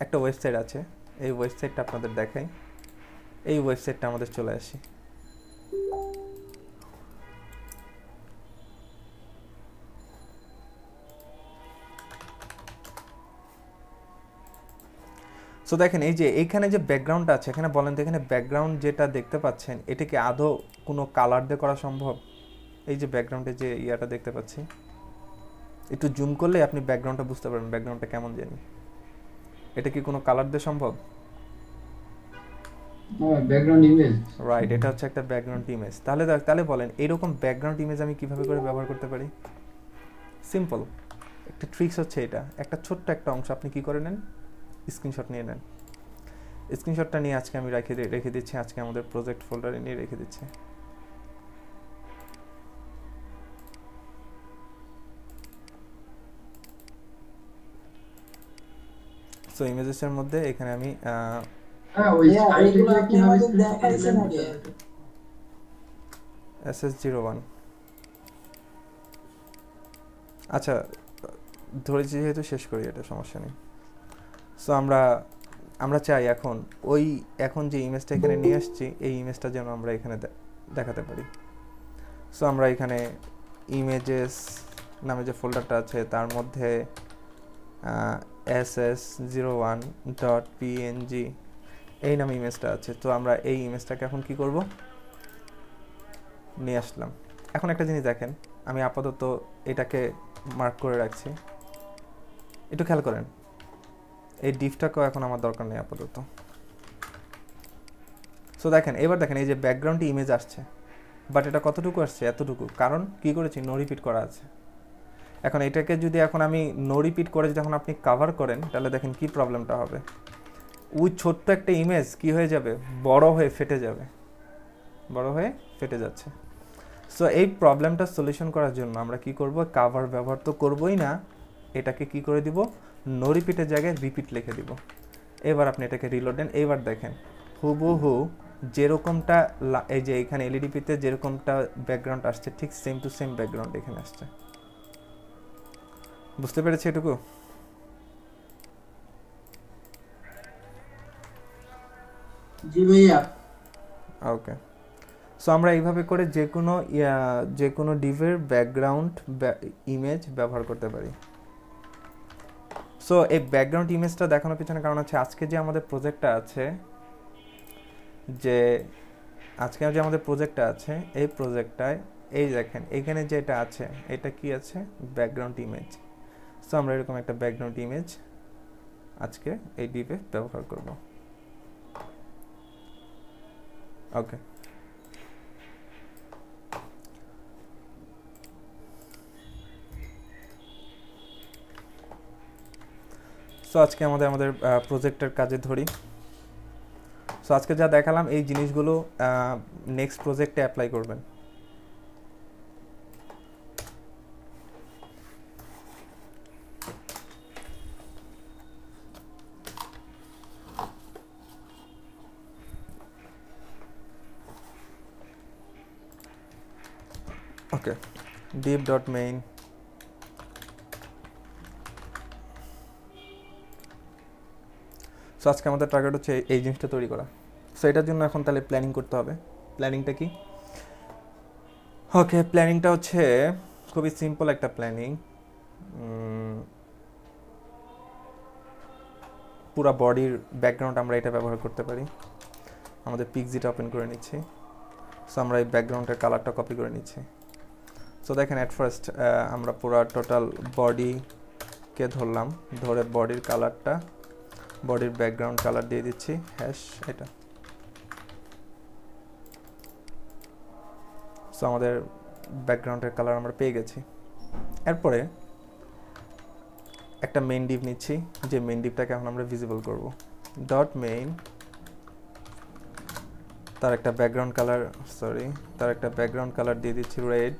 একটা ওয়েবসাইট আছে, এই ওয়েবসাইটটা আপনাদের দেখাই। এই ওয়েবসাইটটা আমাদের চলে আসি, সো দেখেন এই যে এইখানে যে ব্যাকগ্রাউন্ডটা আছে, এখানে বলেন তো এখানে ব্যাকগ্রাউন্ড যেটা দেখতে পাচ্ছেন এটা কি আদৌ কোনো কালার দিয়ে করা সম্ভব? এই যে ব্যাকগ্রাউন্ডে যে ইয়াটা দেখতে পাচ্ছি, একটু জুম করলে আপনি ব্যাকগ্রাউন্ডটা বুঝতে পারবেন ব্যাকগ্রাউন্ডটা কেমন জানি। এটা কি কোনো কালার দিয়ে সম্ভব? ব্যাকগ্রাউন্ড ইমেজ, রাইট, এটা হচ্ছে একটা ব্যাকগ্রাউন্ড ইমেজ। তাহলে বলেন এরকম ব্যাকগ্রাউন্ড ইমেজ আমি কিভাবে করে ব্যবহার করতে পারি? সিম্পল একটা ট্রিক্স হচ্ছে এটা, একটা ছোট্ট একটা অংশ আপনি কি করে নেন, স্ক্রিনশট নিয়ে নেন। স্ক্রিনশটটা নিয়ে আজকে আমি রেখে দিচ্ছি, আজকে আমাদের প্রজেক্ট ফোল্ডারে নিয়ে রেখে দিচ্ছি। সো ইমেজেসের মধ্যে এখানে আমি SS01, আচ্ছা ধরেছি যেহেতু শেষ করি, এটা সমস্যা নেই। সো আমরা চাই এখন যে ইমেজটা এখানে নিয়ে আসছি, এই ইমেজটা যেন আমরা এখানে দেখাতে পারি। সো আমরা এখানে ইমেজেস নামে যে ফোল্ডারটা আছে তার মধ্যে ss01.png এই নামে ইমেজটা আছে। তো আমরা এই ইমেজটাকে এখন কি করব, নিয়ে আসলাম। এখন একটা জিনিস দেখেন, আমি আপাতত এটাকে মার্ক করে রাখছি, একটু খেয়াল করেন এই ডিফটাকেও এখন আমার দরকার নেই আপাতত। সো দেখেন এবার দেখেন এই যে ব্যাকগ্রাউন্ডে ইমেজ আসছে, বাট এটা কতটুকু আসছে, এতটুকু, কারণ কি করেছি, নো রিপিট করা আছে। এখন এটাকে যদি এখন আমি নো রিপিট করে যদি এখন আপনি কভার করেন, তাহলে দেখেন কি প্রবলেমটা হবে, ওই ছোট্ট একটা ইমেজ কি হয়ে যাবে, বড় হয়ে ফেটে যাচ্ছে। সো এই প্রবলেমটা সলিউশন করার জন্য আমরা কি করব, কভার ব্যবহার তো করবই না, এটাকে কি করে দিব, নো রিপিটের জায়গায় রিপিট লিখে দিব। এবার আপনি এটাকে রিলোড দেন, এবার দেখেন হুবহু যেরকমটা এই যে এখানে এলইডিপিতে যেরকমটা ব্যাকগ্রাউন্ড আসছে ঠিক সেম টু সেম ব্যাকগ্রাউন্ড এখানে আসছে। বুঝতে পেরেছি এটুকু? জি ভাইয়া। ওকে, সো আমরা এইভাবে করে যে কোনো ডিভের ব্যাকগ্রাউন্ড ইমেজ ব্যবহার করতে পারি। সো এই ব্যাকগ্রাউন্ড ইমেজটা দেখানোর পিছনে কারণ হচ্ছে আজকে যে আমাদের প্রজেক্টটা আছে এই প্রজেক্টটায় এই দেখেন এখানে যেটা আছে এটা কি আছে, ব্যাকগ্রাউন্ড ইমেজ। সো আমরা এরকম একটা ব্যাকগ্রাউন্ড ইমেজ আজকে এই ডিভে ব্যবহার করব। ওকে, সো আজকে আমাদের প্রজেক্টের কাজে ধরি। সো আজকে যা দেখালাম এই জিনিসগুলো নেক্সট প্রজেক্টে অ্যাপ্লাই করবেন। ওকে, div.main সো আজকে আমাদের টার্গেট হচ্ছে এই জিনিসটা তৈরি করা। সো এটার জন্য এখন তাহলে প্ল্যানিং করতে হবে। প্ল্যানিংটা কি? ওকে, প্ল্যানিংটা হচ্ছে খুবই সিম্পল একটা প্ল্যানিং। পুরো বডির ব্যাকগ্রাউন্ড আমরা এটা ব্যবহার করতে পারি। আমাদের পিক্সিটা ওপেন করে নিচ্ছি। সো আমরা এই ব্যাকগ্রাউন্ডের কালারটা কপি করে নিচ্ছি। সো দেখেন অ্যাট ফার্স্ট আমরা পুরো টোটাল বডিকে ধরলাম, ধরে বডির কালারটা, বডির ব্যাকগ্রাউন্ড কালার দিয়ে দিচ্ছি হ্যাশ এটা। সো আমাদের ব্যাকগ্রাউন্ডের কালার আমরা পেয়ে গেছি। এরপরে একটা মেইন ডিভ নিচ্ছি, যে মেইন ডিভটাকে এখন আমরা ভিজিবল করব। ডট মেইন, তার একটা ব্যাকগ্রাউন্ড কালার দিয়ে দিচ্ছি রেড,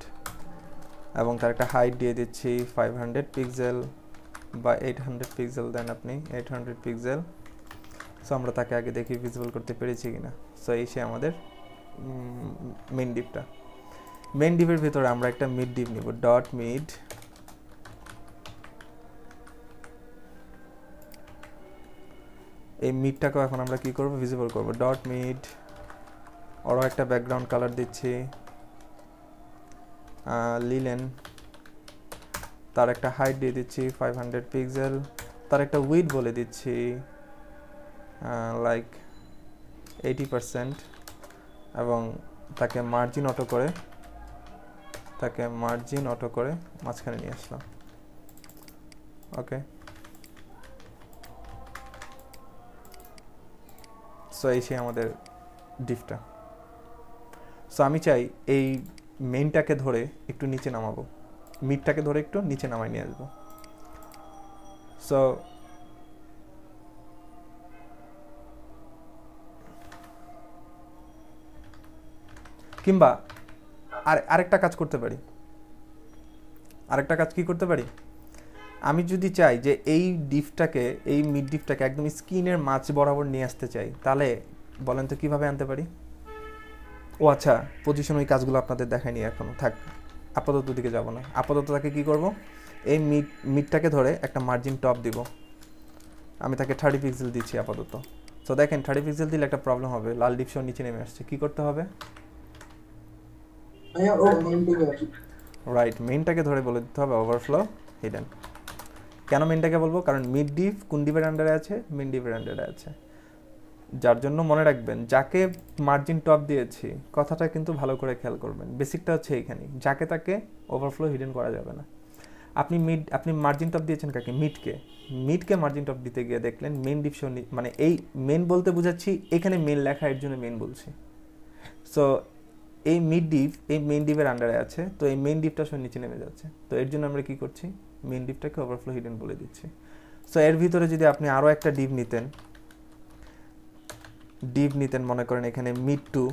এবং তার একটা হাইট দিয়ে দিচ্ছি 500 পিক্সেল বা 800 পিক্সেল। দেন আপনি 800 পিক্সেল। সো আমরা তাকে আগে দেখি ভিজিবল করতে পেরেছি কিনা। সো এই সে আমাদের মেইন ডিভটা। মেইন ডিভের ভিতরে আমরা একটা মিড ডিভ নিব, ডট মিড। এই মিডটাকেও এখন আমরা কি করব, ভিজিবল করব। ডট মিড, ওরও একটা ব্যাকগ্রাউন্ড কালার দিচ্ছি লিলেন, তার একটা হাইট দিয়ে দিচ্ছি 500 পিক্সেল, তার একটা উইডথ বলে দিচ্ছি লাইক 80%, এবং তাকে মার্জিন অটো করে মাঝখানে নিয়ে আসলাম। ওকে, সো এই সে আমাদের ডিভটা। সো আমি চাই এই মেইনটাকে ধরে একটু নিচে নামাবো, মিডটাকে ধরে একটু নিচে নামাই নিয়ে আসবো। সো কিংবা আরেকটা কাজ করতে পারি। আরেকটা কাজ কি করতে পারি, আমি যদি চাই যে এই ডিভটাকে, এই মিড ডিভটাকে একদম স্ক্রিনের মাঝ বরাবর নিয়ে আসতে চাই, তাহলে বলেন তো কিভাবে আনতে পারি? ও আচ্ছা, পজিশন ওই কাজগুলো আপনাদের দেখায়নি এখনো, থাক আপাতত দিকে যাব না। আপাতত তাকে কি করব, এই মিডটাকে ধরে একটা মার্জিন টপ দিব। আমি তাকে 30 পিক্সেল দিচ্ছি আপাতত। সো দেখেন 30 পিক্সেল দিলে একটা প্রবলেম হবে, লাল ডিপ সহ নিচে নেমে আসছে। কি করতে হবে? রাইট, মেইনটাকে ধরে বলে দিতে হবে ওভারফ্লো হিডেন। কেন মেইনটাকে বলবো? কারণ মিড ডিভ কোন ডিভের আন্ডারে আছে? মেইন ডিভের আন্ডারে আছে। যার জন্য মনে রাখবেন, যাকে মার্জিন টপ দিয়েছি, কথাটা কিন্তু ভালো করে খেয়াল করবেন। বেসিকটা হচ্ছে এইখানেই, যাকে তাকে ওভারফ্লো হিডেন করা যাবে না। আপনি মার্জিন টপ দিয়েছেন কাকে? মিডকে মার্জিন টপ দিতে গিয়ে দেখলেন মেইন ডিভ সহ, মানে এই মেইন বলতে বুঝাচ্ছি এখানে মেইন লেখা, এর জন্য মেইন বলছি। সো এই মিড ডিভ এই মেইন ডিভের আন্ডারে আছে, তো এই মেইন ডিভটা সহ নিচে নেমে যাচ্ছে। তো এর জন্য আমরা কি করছি, মেইন ডিভটাকে ওভারফ্লো হিডেন বলে দিচ্ছি। সো এর ভিতরে যদি আপনি আরও একটা ডিভ নিতেন, মনে করেন এখানে মিড টু,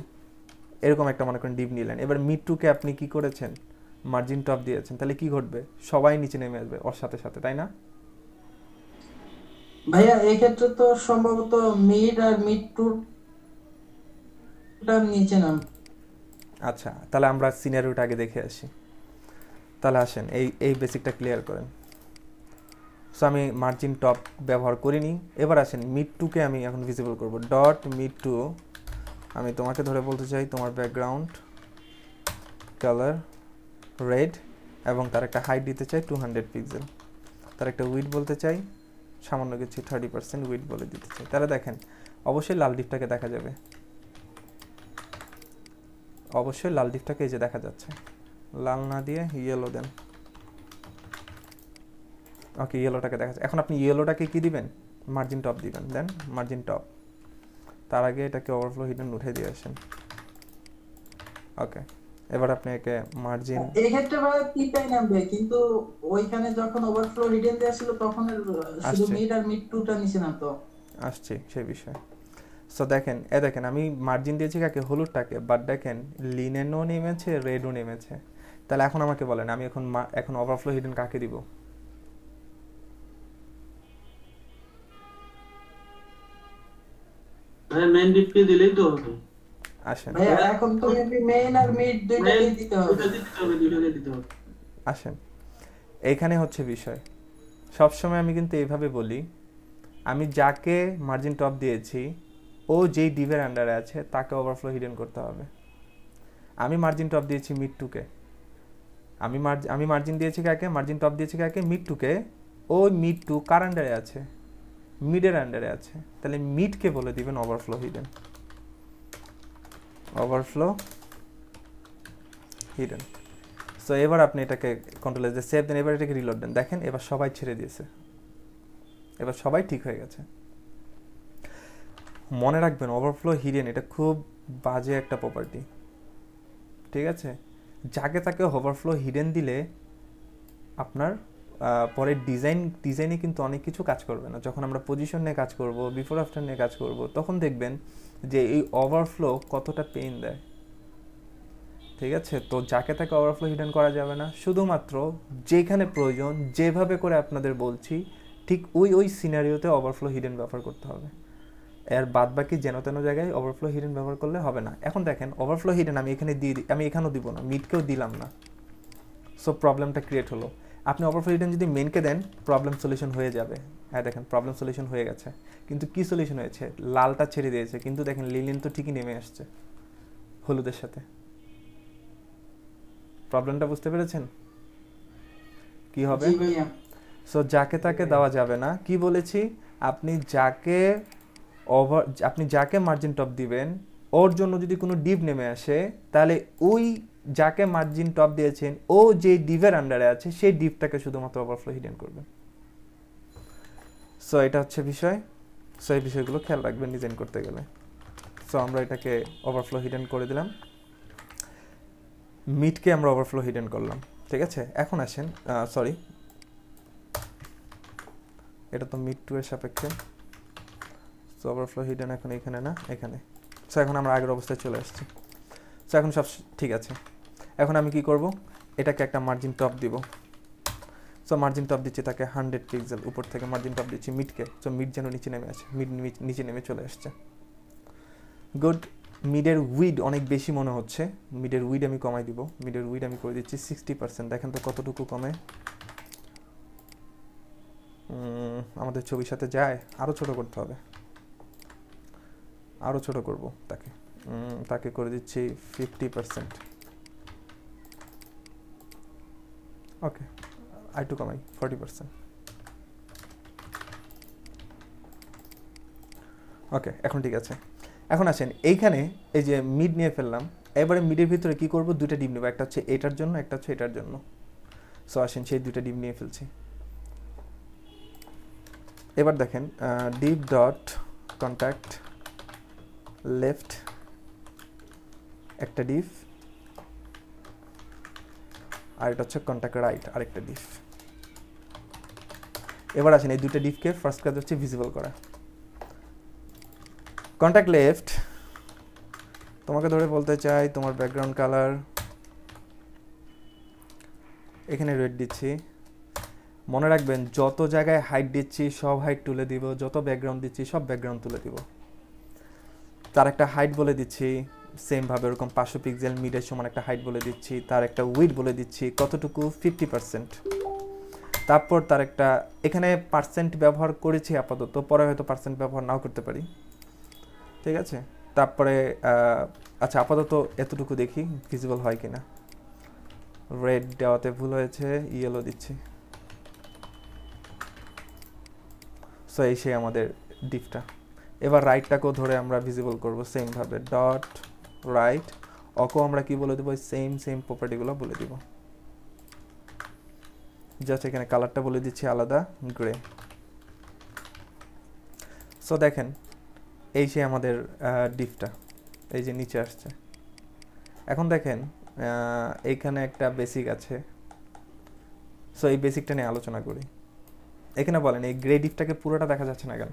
এরকম একটা মনে করেন ডিভ নিলেন। এবার মিড টুকে আপনি কি করেছেন, মার্জিন টপ দিয়েছেন, তাহলে কি ঘটবে, সবাই নিচে নেমে আসবে ওর সাথে সাথে, তাই না? ভাইয়া এই ক্ষেত্রে তো সম্ভবত মিড আর মিড টু ওটা নিচে নাম। আচ্ছা, তাহলে আমরা সিনারিওটা আগে দেখে আসি। তাহলে আসেন এই বেসিকটা ক্লিয়ার করেন। সো আমি মার্জিন টপ ব্যবহার করিনি। এবার আসেন মিড টুকে আমি এখন ভিজিবল করব। ডট মিড টু, আমি তোমাকে ধরে বলতে চাই তোমার ব্যাকগ্রাউন্ড কালার রেড, এবং তার একটা হাইট দিতে চাই 200 পিক্সেল, তার একটা উইড বলতে চাই সামান্য কিছু 30% উইড বলে দিতে চাই। তাহলে দেখেন অবশ্যই লাল ডিপটাকে দেখা যাবে, অবশ্যই লাল ডিপটাকে এই যে দেখা যাচ্ছে। লাল না দিয়ে ইয়েলো দেন। ওকে, ইয়েলোটাকে দেখা যাচ্ছে। এখন আপনি ইয়েলোটাকে কি দিবেন? মার্জিন টপ দিবেন। দেন মার্জিন টপ, তার আগে এটাকে ওভারফ্লো হিডেন উঠে দিয়ে আসেন। ওকে, এবার আপনি একে মার্জিন, এই ক্ষেত্রে ভাই তিনটাই নামবে, কিন্তু ওইখানে যখন ওভারফ্লো হিডেন দেওয়া ছিল তখন শুধু আসছে। মিড আর মিড টুটা নিচে নামতো। আসছে সেই বিষয়ে। সো দেখেন, দেখেন আমি মার্জিন দিয়েছি কাকে? হলুদটাকে। বাট দেখেন লিনেনও নেমেছে, রেডও নেমেছে। তাহলে এখন আমাকে বলেন আমি এখন ওভারফ্লো হিডেন কাকে দিব? ভাই মেইন ডিপকে দিলেই তো হবে। আসেন ভাই এখন তো মেইন আর মিড দুইটাকেই দিতে হবে। দুটোকে দিতে হবে। আসেন, এইখানে হচ্ছে বিষয়। সবসময় আমি কিন্তু এইভাবে বলি, আমি যাকে মার্জিন টপ দিয়েছি ও যেই ডিভের আন্ডারে আছে তাকে ওভারফ্লো হিডেন করতে হবে। আমি মার্জিন টপ দিয়েছি মিড টুকে, আমি মার্জিন দিয়েছি কাকে? মার্জিন টপ দিয়েছি কাকে? মিড টুকে। ও মিড টু কার আন্ডারে আছে? মিডের আন্ডারে আছে। তাহলে মিডকে বলে দিবেন overflow hidden, overflow hidden. So এবার আপনি এটাকে কন্ট্রোল এস দিয়ে সেভ দেন। এবার এটাকে রিলোড দেন। দেখেন এবার সবাই ছেড়ে দিয়েছে, এবার সবাই ঠিক হয়ে গেছে। মনে রাখবেন ওভারফ্লো হিডেন এটা খুব বাজে একটা প্রপার্টি, ঠিক আছে? যাকে তাকে ওভারফ্লো হিডেন দিলে আপনার পরে ডিজাইনে কিন্তু অনেক কিছু কাজ করবে না। যখন আমরা পজিশন নিয়ে কাজ করব, বিফোর আফটার নিয়ে কাজ করব, তখন দেখবেন যে এই ওভারফ্লো কতটা পেইন দেয়, ঠিক আছে? তো যাকে তাকে ওভারফ্লো হিডেন করা যাবে না। শুধুমাত্র যেখানে প্রয়োজন, যেভাবে করে আপনাদের বলছি ঠিক ওই সিনারিওতে ওভারফ্লো হিডেন ব্যবহার করতে হবে। এর বাদ বাকি যেন তেন জায়গায় ওভারফ্লো হিডেন ব্যবহার করলে হবে না। এখন দেখেন ওভারফ্লো হিডেন আমি এখানে আমি এখানেও দিব না, মিডকেও দিলাম না। সো প্রবলেমটা ক্রিয়েট হলো। আপনি ওভারফ্লো হিডেন যদি মেনকে দেন প্রবলেম সলিউশন হয়ে যাবে। হ্যাঁ দেখেন প্রবলেম সলিউশন হয়ে গেছে। কিন্তু কি সলিউশন হয়েছে? লালটা ছেড়ে দিয়েছে, কিন্তু দেখেন লিলিন তো ঠিকই নেমে আসছে হলুদের সাথে। প্রবলেমটা বুঝতে পেরেছেন কি হবে? জি ভাইয়া। সো যাকে তাকে দেওয়া যাবে না। কি বলেছি? আপনি যাকে মার্জিন টপ দিবেন ওর জন্য যদি কোনো ডিভ নেমে আসে, তাহলে ওই যাকে মার্জিন টপ দিয়েছেন ও যে ডিভের আন্ডারে আছে সেই ডিভটাকে শুধুমাত্র ওভারফ্লো হিডেন করবেন। সো এটা হচ্ছে বিষয়। সো এই বিষয়গুলো খেয়াল রাখবেন ডিজাইন করতে গেলে। সো আমরা এটাকে ওভারফ্লো হিডেন করে দিলাম, মিডকে আমরা ওভারফ্লো হিডেন করলাম, ঠিক আছে? এখন আসেন, সরি এটা তো মিড টু এর সাপেক্ষে। সো ওভারফ্লো হিডেন এখন এখানে না, এখানে। সো এখন আমরা আগের অবস্থায় চলে আসছি। সো এখন সব ঠিক আছে। এখন আমি কি করব? এটাকে একটা মার্জিন টপ দিব। সো মার্জিন টপ দিচ্ছি তাকে 100 পিক্সেল, উপর থেকে মার্জিন টপ দিচ্ছি মিডকে। সো মিড যেন নিচে নেমে আসে, মিড নিচে নেমে চলে আসছে। গুড। মিডের উইড অনেক বেশি মনে হচ্ছে, মিডের উইড আমি কমাই দিব। মিডের উইড আমি করে দিচ্ছি 60%। দেখেন তো কতটুকু কমে। আমাদের ছবির সাথে যায়, আরও ছোট করতে হবে, আরও ছোট করব তাকে করে দিচ্ছি 50%। ওকে, আরেকটু কমাই 40%। ওকে, এখন ঠিক আছে। এখন আসেন এইখানে এই যে মিড নিয়ে ফেললাম, এবারে মিডের ভিতরে কি করব? দুইটা ডিপ নেব, একটা হচ্ছে এটার জন্য, একটা হচ্ছে এটার জন্য। সো আসেন সেই দুইটা ডিপ নিয়ে ফেলছি। এবার দেখেন ডিপ ডট কন্ট্যাক্ট লেফট একটা ডিপ, আর এটা হচ্ছে কন্ট্যাক্ট রাইট আরেকটা ডিপ। এবার আসেন এই দুইটা ডিপকে ফার্স্ট কাজ হচ্ছে ভিজিবল করা। কন্ট্যাক্ট লেফট, তোমাকে ধরে বলতে চাই তোমার ব্যাকগ্রাউন্ড কালার এখানে রেড দিচ্ছি। মনে রাখবেন যত জায়গায় হাইট দিচ্ছি সব হাইট তুলে দিব, যত ব্যাকগ্রাউন্ড দিচ্ছি সব ব্যাকগ্রাউন্ড তুলে দিব। তার একটা হাইট বলে দিচ্ছি সেম ভাবে এরকম 500 পিক্সেল মিডের সমান একটা হাইট বলে দিচ্ছি, তার একটা উইডথ বলে দিচ্ছি কতটুকু 50%। তারপর তার একটা এখানে পার্সেন্ট ব্যবহার করেছি আপাতত, পরে হয়তো পার্সেন্ট ব্যবহার নাও করতে পারি, ঠিক আছে। তারপরে আচ্ছা আপাতত এতটুকু দেখি ভিজিবল হয় কিনা। রেড দেওয়াতে ভুল হয়েছে, ইয়েলো দিচ্ছি। সো এই সেই আমাদের ডিফটা। এবার রাইটটাকেও ধরে আমরা ভিজিবল করব সেম ভাবে, ডট রাইট ওকেও আমরা কি বলে দেবো, সেম প্রপার্টিগুলো বলে দিব। জাস্ট এখানে কালারটা বলে দিচ্ছি আলাদা, গ্রে। সো দেখেন এই সেই আমাদের ডিফটা, এই যে নিচে আসছে। এখন দেখেন এইখানে একটা বেসিক আছে, সো এই বেসিকটা নিয়ে আলোচনা করি। এখানে বলেন এই গ্রে ডিফটাকে পুরোটা দেখা যাচ্ছে না কেন?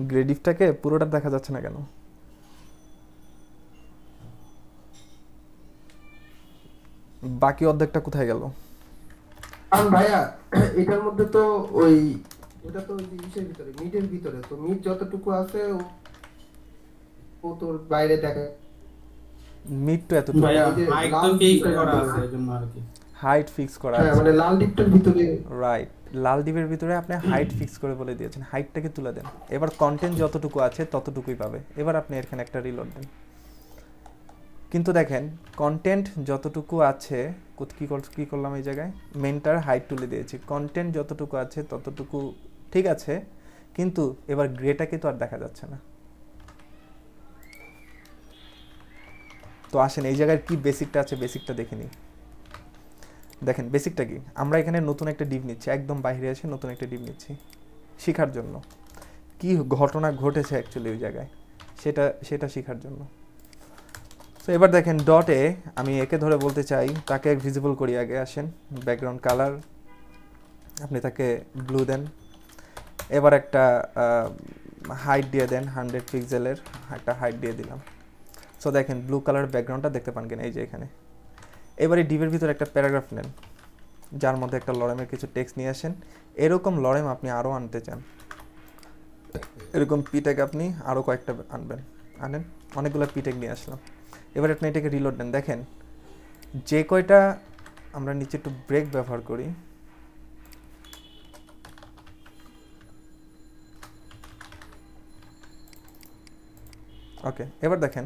গ্রে ডিফটাকে পুরোটা দেখা যাচ্ছে না কেন? বাকি অর্ধেকটা কোথায় গেল? কারণ ভাইয়া এটার মধ্যে তো ওই ওটা তো ওই ইসের ভিতরে, মিডের ভিতরে, তো মিড যতটুকু আছে ও তোর বাইরে দেখা। মিড তো এতটুকু, ভাইয়া এই যে হাইট লাল তো ফিক্স দিকটা করা আছে। আছে এজন্য আর কি। হাইট ফিক্স করা হ্যাঁ আছে, মানে লাল ডিপটার ভিতরে। রাইট। লাল ডিপের ভিতরে আপনি হাইট ফিক্স করে বলে দিয়েছেন, হাইটটাকে তুলে দেন। এবার কন্টেন্ট যতটুকু আছে ততটুকুই পাবে। এবার আপনি এখানে একটা রিলোড দেন। কিন্তু দেখেন কন্টেন্ট যতটুকু আছে, কি করলাম এই জায়গায়, মেনটার হাইট তুলে দিয়েছি। কন্টেন্ট যতটুকু আছে ততটুকু ঠিক আছে, কিন্তু এবার গ্রেটাকে তো আর দেখা যাচ্ছে না। তো আসেন এই জায়গায় কি বেসিকটা আছে, বেসিকটা দেখে নিই। দেখেন বেসিকটা কি, আমরা এখানে নতুন একটা ডিভ নিচ্ছি, একদম বাইরে এসে নতুন একটা ডিভ নিচ্ছি শেখার জন্য। কি ঘটনা ঘটেছে অ্যাকচুয়ালি ওই জায়গায় সেটা শেখার জন্য। তো এবার দেখেন ডটে আমি একে ধরে বলতে চাই, তাকে ভিজিবল করি আগে। আসেন ব্যাকগ্রাউন্ড কালার, আপনি তাকে ব্লু দেন। এবার একটা হাইট দিয়ে দেন, 100 পিক্সেলের একটা হাইট দিয়ে দিলাম। সো দেখেন ব্লু কালার ব্যাকগ্রাউন্ডটা দেখতে পান কিনা, এই যে এখানে। এবারে ডিভের ভিতরে একটা প্যারাগ্রাফ নেন, যার মধ্যে একটা লরেমের কিছু টেক্সট নিয়ে আসেন। এরকম লরেম আপনি আরও আনতে চান, এরকম পিটেক আপনি আরও কয়েকটা আনেন। অনেকগুলো পিটেক নিয়ে আসলাম। এবার আপনি এটাকে রিলোড দেন। দেখেন যে কয়টা আমরা নিচে একটু ব্রেক ব্যবহার করি, ওকে। এবার দেখেন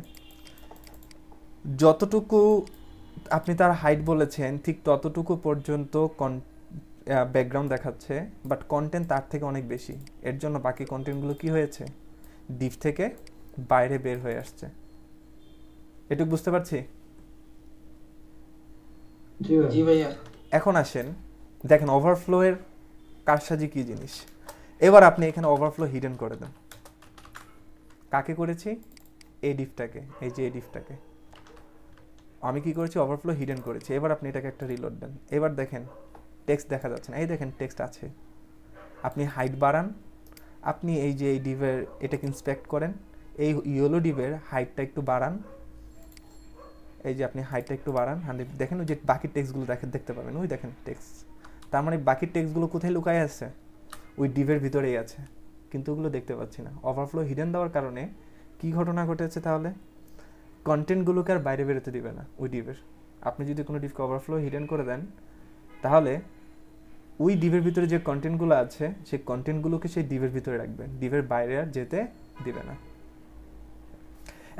যতটুকু আপনি তার হাইট বলেছেন ঠিক ততটুকু পর্যন্ত ব্যাকগ্রাউন্ড দেখাচ্ছে, বাট কন্টেন্ট তার থেকে অনেক বেশি। এর জন্য বাকি কন্টেন্টগুলো কি হয়েছে, ডিপ থেকে বাইরে বের হয়ে আসছে। এটুকু বুঝতে পারছি? জি ভাইয়া। এখন আসেন দেখেন ওভারফ্লো এর কারসাজি কি জিনিস। এবার আপনি এখানে ওভারফ্লো হিডেন করে দেন। কাকে করেছি? এই ডিপটাকে, এই যে এই ডিপটাকে আমি কি করেছি, ওভারফ্লো হিডেন করেছি। এবার আপনি এটাকে একটা রিলোড দেন। এবার দেখেন টেক্সট দেখা যাচ্ছে না, এই দেখেন টেক্সট আছে। আপনি হাইট বাড়ান, আপনি এই যে এই ডিভের এটাকে ইন্সপেক্ট করেন, এই ইয়েলো ডিভের হাইটটা একটু বাড়ান, এই যে আপনি হাইটটা একটু বাড়ান 100। দেখেন ওই যে বাকি টেক্সটগুলো দেখতে পাবেন, ওই দেখেন টেক্সট। তার মানে বাকি টেক্সটগুলো কোথায় লুকায় আছে, ওই ডিভের ভিতরেই আছে, কিন্তু ওগুলো দেখতে পাচ্ছি না। ওভারফ্লো হিডেন দেওয়ার কারণে কি ঘটনা ঘটেছে তাহলে, কন্টেন্টগুলোকে আর বাইরে বেরোতে দিবে না ওই ডিভের। আপনি যদি কোনো ডিভকে ওভারফ্লো হিডেন করে দেন, তাহলে ওই ডিভের ভিতরে যে কন্টেন্টগুলো আছে সেই কন্টেন্টগুলোকে সেই ডিভের ভিতরে রাখবেন, ডিভের বাইরে আর যেতে দিবে না।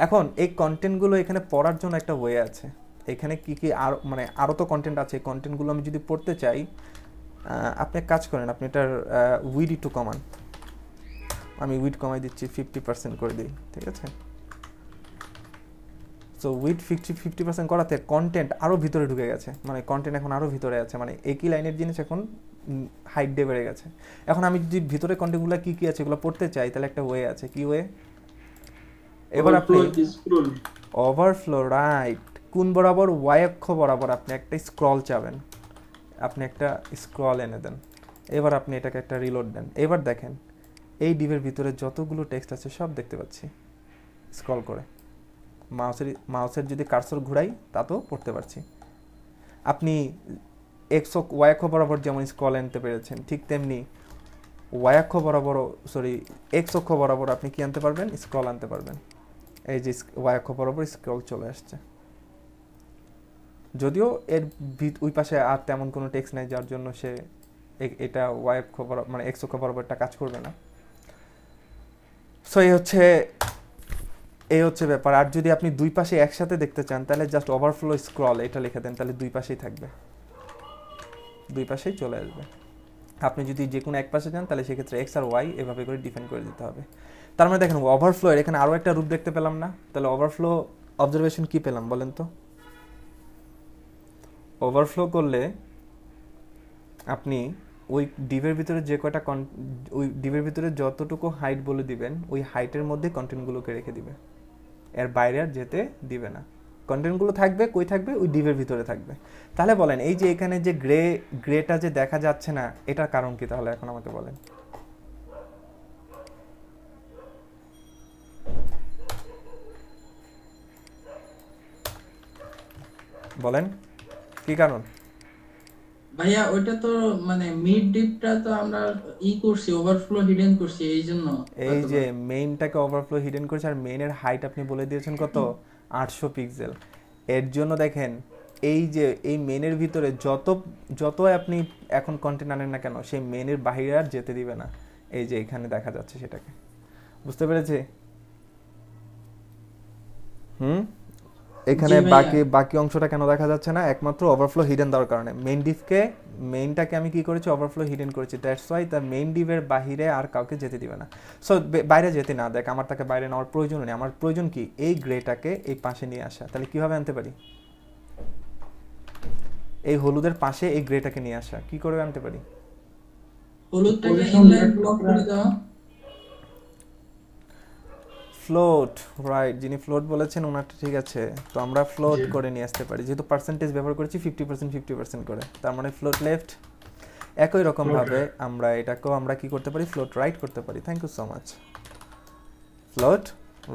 এখন এই কন্টেন্টগুলো এখানে পড়ার জন্য একটা ওয়ে আছে। এখানে কি কি আর মানে আরও তো কন্টেন্ট আছে, কন্টেন্টগুলো আমি যদি পড়তে চাই, আপনি এক কাজ করেন, আপনি এটার উইড একটু কমান। আমি উইড কমাই দিচ্ছি, 50% করে দিই, ঠিক আছে। সো উইড 50% করাতে কন্টেন্ট আরও ভিতরে ঢুকে গেছে, মানে কন্টেন্ট এখন আরও ভিতরে আছে, মানে একই লাইনের জিনিস এখন হাইট ডে বেড়ে গেছে। এখন আমি যদি ভিতরে কন্টেন্টগুলো কী কী আছে এগুলো পড়তে চাই, তাহলে একটা ওয়ে আছে। কি ওয়ে? এবার আপনি ওভারফ্লো, রাইট, কোন বরাবর, ওয়াই অক্ষ বরাবর আপনি একটা স্ক্রল চাবেন, আপনি একটা স্ক্রল এনে দেন। এবার আপনি এটাকে একটা রিলোড দেন। এবার দেখেন এই ভিতরে যতগুলো টেক্সট আছে সব দেখতে পাচ্ছি স্ক্রল করে। মাউসের যদি কার্সর ঘুরাই তাতেও পড়তে পারছি। আপনি ওয়াই অক্ষ বরাবর যেমন স্ক্রল আনতে পেরেছেন, ঠিক তেমনি ওয়াই অক্ষ বরাবর এক্স অক্ষ বরাবর আপনি কি আনতে পারবেন, স্ক্রল আনতে পারবেন। এই যে ওয়াই অক্ষ বরাবর স্ক্রল চলে আসছে। যদিও এর ওই পাশে আর তেমন কোনো টেক্সট নাই, যার জন্য সে এটা ওয়াই অক্ষ বরাবর মানে এক্স অক্ষ বরাবরটা কাজ করবে না। সো এই হচ্ছে ব্যাপার। আর যদি আপনি দুই পাশে একসাথে দেখতে চান তাহলে জাস্ট ওভারফ্লো স্ক্রল এটা লিখে দেন, তাহলে দুই পাশেই থাকবে, দুই পাশেই চলে আসবে। আপনি যদি যে কোনো এক পাশে যান তাহলে সেক্ষেত্রে এক্স আর ওয়াই এভাবে করে ডিফাইন করে দিতে হবে। তার মানে দেখেন ওভারফ্লো এর এখানে আরও একটা রূপ দেখতে পেলাম না? তাহলে ওভারফ্লো অবজারভেশন কি পেলাম বলেন তো? ওভারফ্লো করলে আপনি ওই ডিভের ভিতরে যে কয়টা ওই ডিভের ভিতরে যতটুকু হাইট বলে দিবেন ওই হাইটের মধ্যে কন্টেন্টগুলোকে রেখে দিবে, এর বাইরে আর যেতে দিবে না। কন্টেন্টগুলো থাকবে কই থাকবে? ওই ডিভের ভিতরে থাকবে। তাহলে বলেন এই যে এখানে যে গ্রেটা যে দেখা যাচ্ছে না এটার কারণ কি তাহলে এখন আমাকে বলেন? বলেন কি কারণ? ভাইয়া ওইটা তো মানে মিড ডিপটা তো আমরা করছি, ওভারফ্লো হিডেন করছি এই জন্য। এই যে মেইনটাকে ওভারফ্লো হিডেন করেছে আর মেইনের হাইট আপনি বলে দিয়েছেন কত? 800 পিক্সেল। এর জন্য দেখেন এই যে এই মেইনের ভিতরে যত আপনি এখন কন্টেন্ট আনেন না কেন সেই মেইনের বাইরে আর যেতে দিবে না। এই যে এখানে দেখা যাচ্ছে সেটাকে, বুঝতে পেরেছি? এখানে বাকি অংশটা কেন দেখা যাচ্ছে না? একমাত্র ওভারফ্লো হিডেন দেওয়ার কারণে। মেইনটাকে আমি কি করেছি? ওভারফ্লো হিডেন করেছি। দ্যাটস ওয়াই তার মেইন ডিভের বাহিরে আর কাউকে যেতে দিবে না। সো বাইরে যেতে না দেখ, আমার তাকে বাইরে নেওয়ার প্রয়োজন নেই। আমার প্রয়োজন কি? এই গ্রেটাকে এই পাশে নিয়ে আসা। তাহলে কিভাবে আনতে পারি? এই হলুদের পাশে এই গ্রেটাকে নিয়ে আসা। কি করে আনতে পারি? হলুদটাকে ইনলাইন ব্লক করে দাও। ফ্লোট, রাইট, যিনি ফ্লোট বলেছেন ওনারটা ঠিক আছে। তো আমরা ফ্লোট করে নিয়ে আসতে পারি, যেহেতু পার্সেন্টেজ ব্যবহার করেছি 50% করে, তার মানে ফ্লোট লেফট। একই রকম ভাবে আমরা এটাকেও আমরা কি করতে পারি? ফ্লোট রাইট করতে পারি। Thank you so much. Float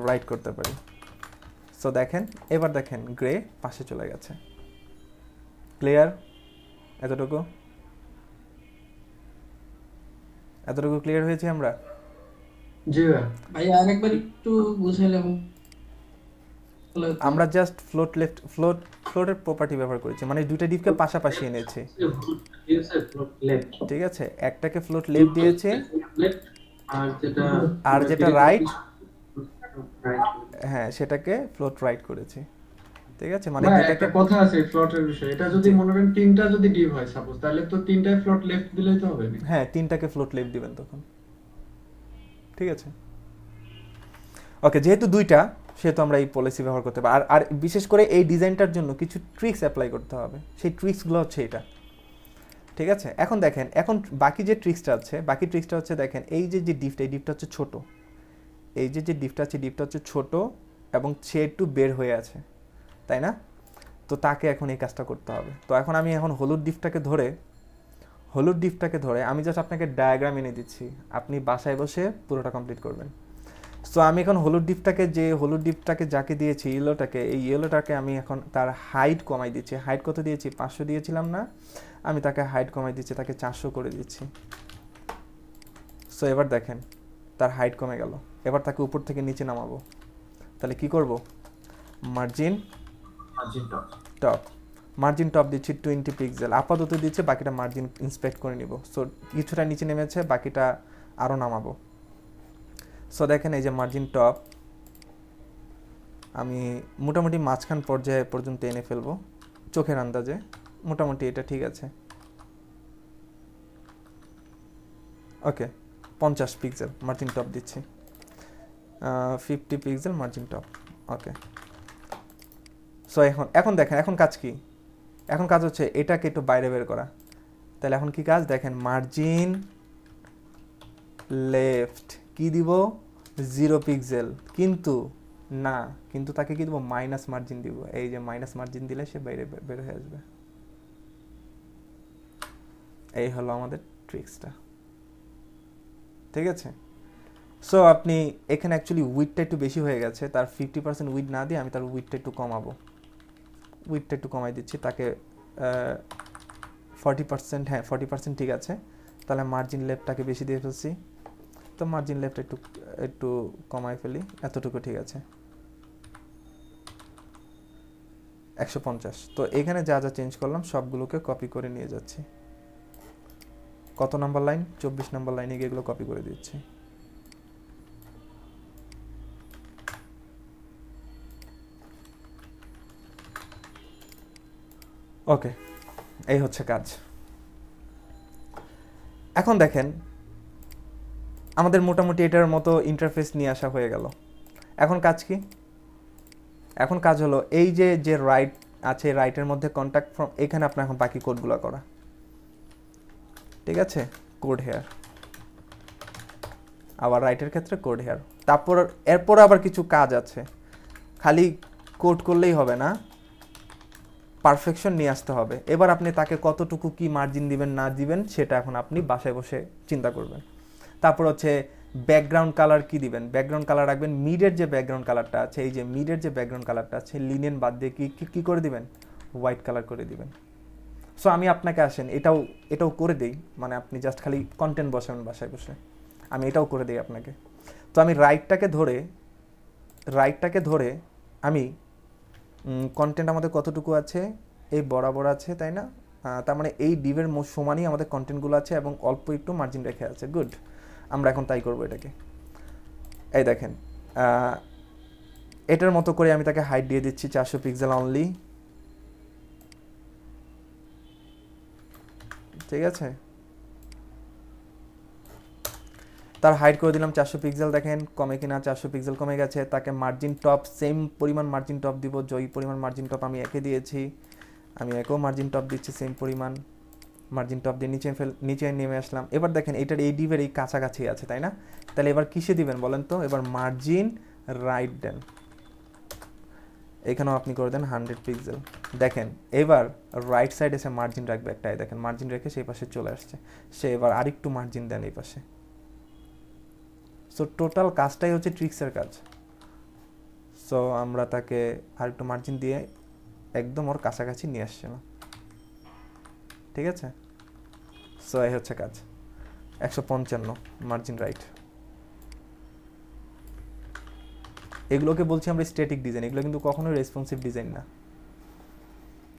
right করতে পারি। সো দেখেন এবার দেখেন গ্রে পাশে চলে গেছে। ক্লিয়ার? এতটুকু ক্লিয়ার হয়েছে আমরা? জি ভাই আরেকবার একটু বুঝাইলে আমরা জাস্ট ফ্লোটের প্রপার্টি ব্যবহার করেছি, মানে দুইটা ডিভকে পাশাপাশি এনেছি। ঠিক আছে, একটাকে ফ্লোট লেফট দিয়েছে আর যেটা রাইট, হ্যাঁ সেটাকে ফ্লোট রাইট করেছি। ঠিক আছে, মানে একটা কথা আছে ফ্লোটের বিষয়ে। এটা যদি মনে করেন তিনটা যদি ডিভ হয় সাপোজ, তাহলে তো তিনটায় ফ্লোট লেফট দিলেই তো হবে না? হ্যাঁ, তিনটাকে ফ্লোট লেফট দিবেন তখন। ঠিক আছে, ওকে। যেহেতু দুইটা সেহেতু আমরা এই পলিসি ব্যবহার করতে পারি। আর বিশেষ করে এই ডিজাইনটার জন্য কিছু ট্রিক্স অ্যাপ্লাই করতে হবে। সেই ট্রিক্সগুলো হচ্ছে এটা। ঠিক আছে, এখন দেখেন এখন বাকি যে ট্রিক্সটা হচ্ছে দেখেন এই যে ডিভটা, এই ডিভটা হচ্ছে ছোট। এই যে ডিভটা আছে, ডিভটা হচ্ছে ছোট এবং সে একটু বের হয়ে আছে, তাই না? তো তাকে এখন এই কাজটা করতে হবে। তো এখন আমি হলুদ ডিভটাকে ধরে আমি জাস্ট আপনাকে ডায়াগ্রাম এনে দিচ্ছি, আপনি বাসায় বসে পুরোটা কমপ্লিট করবেন। সো আমি এখন হলুদ ডিভটাকে যাকে দিয়েছি এই ইয়েলোটাকে আমি এখন তার হাইট কমাই দিচ্ছি। হাইট কত দিয়েছি? 500 দিয়েছিলাম না? আমি তাকে হাইট কমাই দিচ্ছি, তাকে 400 করে দিচ্ছি। সো এবার দেখেন তার হাইট কমে গেল। এবার তাকে উপর থেকে নিচে নামাবো। তাহলে কি করব? মার্জিন টপ দিচ্ছি 20 পিক্সেল আপাতত দিচ্ছে, বাকিটা মার্জিন ইন্সপেক্ট করে নিব। সো কিছুটা নিচে নেমেছে, বাকিটা আরও নামাবো। সো দেখেন এই যে মার্জিন টপ আমি মোটামুটি মাঝখান পর্যায়ে পর্যন্ত এনে ফেলবো চোখের আন্দাজে। মোটামুটি এটা ঠিক আছে। ওকে, 50 পিক্সেল মার্জিন টপ দিচ্ছি, 50 পিক্সেল মার্জিন টপ। ওকে, সো এখন দেখেন এখন কাজ কি? এখন কাজ হচ্ছে এটাকে একটু বাইরে বের করা। তাহলে এখন কি কাজ দেখেন? মার্জিন লেফট কি দিব? 0 পিক্সেল। কিন্তু তাকে কি দিব? মাইনাস মার্জিন দিব। এই যে মাইনাস মার্জিন দিলে সে বাইরে বের হয়ে আসবে। এই হলো আমাদের ট্রিক্সটা। ঠিক আছে, সো আপনি এখানে অ্যাকচুয়ালি উইডটা একটু বেশি হয়ে গেছে, তার 50% উইড না দিয়ে আমি তার উইডটা একটু কমাবো। উইডটা একটু কমাই দিচ্ছি তাকে 40%। হ্যাঁ 40% ঠিক আছে। তাহলে মার্জিন লেফটটাকে বেশি দিয়ে ফেলছি, তো মার্জিন লেফট একটু কমাই ফেলি, এতটুকু ঠিক আছে। 150। তো এখানে যা যা চেঞ্জ করলাম সবগুলোকে কপি করে নিয়ে যাচ্ছি। কত নাম্বার লাইন? 24 নাম্বার লাইনে গিয়ে এগুলো কপি করে দিচ্ছি। ওকে, এই হচ্ছে কাজ। এখন দেখেন আমাদের মোটামুটি এটার মতো ইন্টারফেস নিয়ে আসা হয়ে গেল। এখন কাজ কি? এখন কাজ হলো এই যে যে রাইট আছে, রাইটের মধ্যে কন্ট্যাক্ট ফ্রম, এখানে আপনার এখন বাকি কোডগুলো করা, ঠিক আছে? কোড হেয়ার, আবার রাইটের ক্ষেত্রে কোড হেয়ার। তারপর এরপর আবার কিছু কাজ আছে, খালি কোড করলেই হবে না, পারফেকশন নিয়ে আসতে হবে। এবার আপনি তাকে কতটুকু কি মার্জিন দিবেন না দিবেন সেটা এখন আপনি বাসায় বসে চিন্তা করবেন। তারপর হচ্ছে ব্যাকগ্রাউন্ড কালার কি দিবেন? ব্যাকগ্রাউন্ড কালার রাখবেন মিডের যে ব্যাকগ্রাউন্ড কালারটা আছে, এই যে মিডের যে ব্যাকগ্রাউন্ড কালারটা আছে, লিনেন বাদ দিয়ে কি করে দিবেন? হোয়াইট কালার করে দিবেন। সো আমি আপনাকে আসেন এটাও করে দেই, মানে আপনি জাস্ট খালি কন্টেন্ট বসাবেন বাসায় বসে, আমি এটাও করে দিই আপনাকে। তো আমি রাইটটাকে ধরে আমি কন্টেন্ট আমাদের কতটুকু আছে, এই বরাবর আছে তাই না? তার মানে এই ডিভের সমানই আমাদের কন্টেন্টগুলো আছে এবং অল্প একটু মার্জিন রেখে আছে। গুড, আমরা এখন তাই করবো এটাকে। এই দেখেন এটার মতো করে আমি তাকে হাইট দিয়ে দিচ্ছি 400 পিক্সেল অনলি, ঠিক আছে? তার হাইট করে দিলাম 400 পিক্সেল। দেখেন কমে কিনা, 400 পিক্সেল কমে গেছে। তাকে মার্জিন টপ সেম পরিমাণ মার্জিন টপ দিব, যেই পরিমাণ মার্জিন টপ আমি একে দিয়েছি, আমি একেও মার্জিন টপ দিচ্ছি সেম পরিমাণ মার্জিন টপ দিয়ে নিচে নেমে আসলাম। এবার দেখেন এটার এই ডিভের এই কাছাকাছি আছে তাই না? তাহলে এবার কিসে দিবেন বলেন তো? এবার মার্জিন রাইট দেন, এখানেও আপনি করে দেন 100 পিক্সেল। দেখেন এবার রাইট সাইড এসে মার্জিন রাখবে একটাই, দেখেন মার্জিন রেখে সেই পাশে চলে আসছে। সে এবার আরেকটু মার্জিন দেন এই পাশে। সো টোটাল কাজটাই হচ্ছে ট্রিক্সের কাজ। সো আমরা তাকে আরেকটু মার্জিন দিয়ে একদম ওর কাছাকাছি নিয়ে আসছিলাম, ঠিক আছে? সো এই হচ্ছে কাজ। 155 মার্জিন রাইট। এগুলোকে বলছি আমরা স্ট্যাটিক ডিজাইন, এগুলো কিন্তু কখনোই রেসপন্সিভ ডিজাইন না।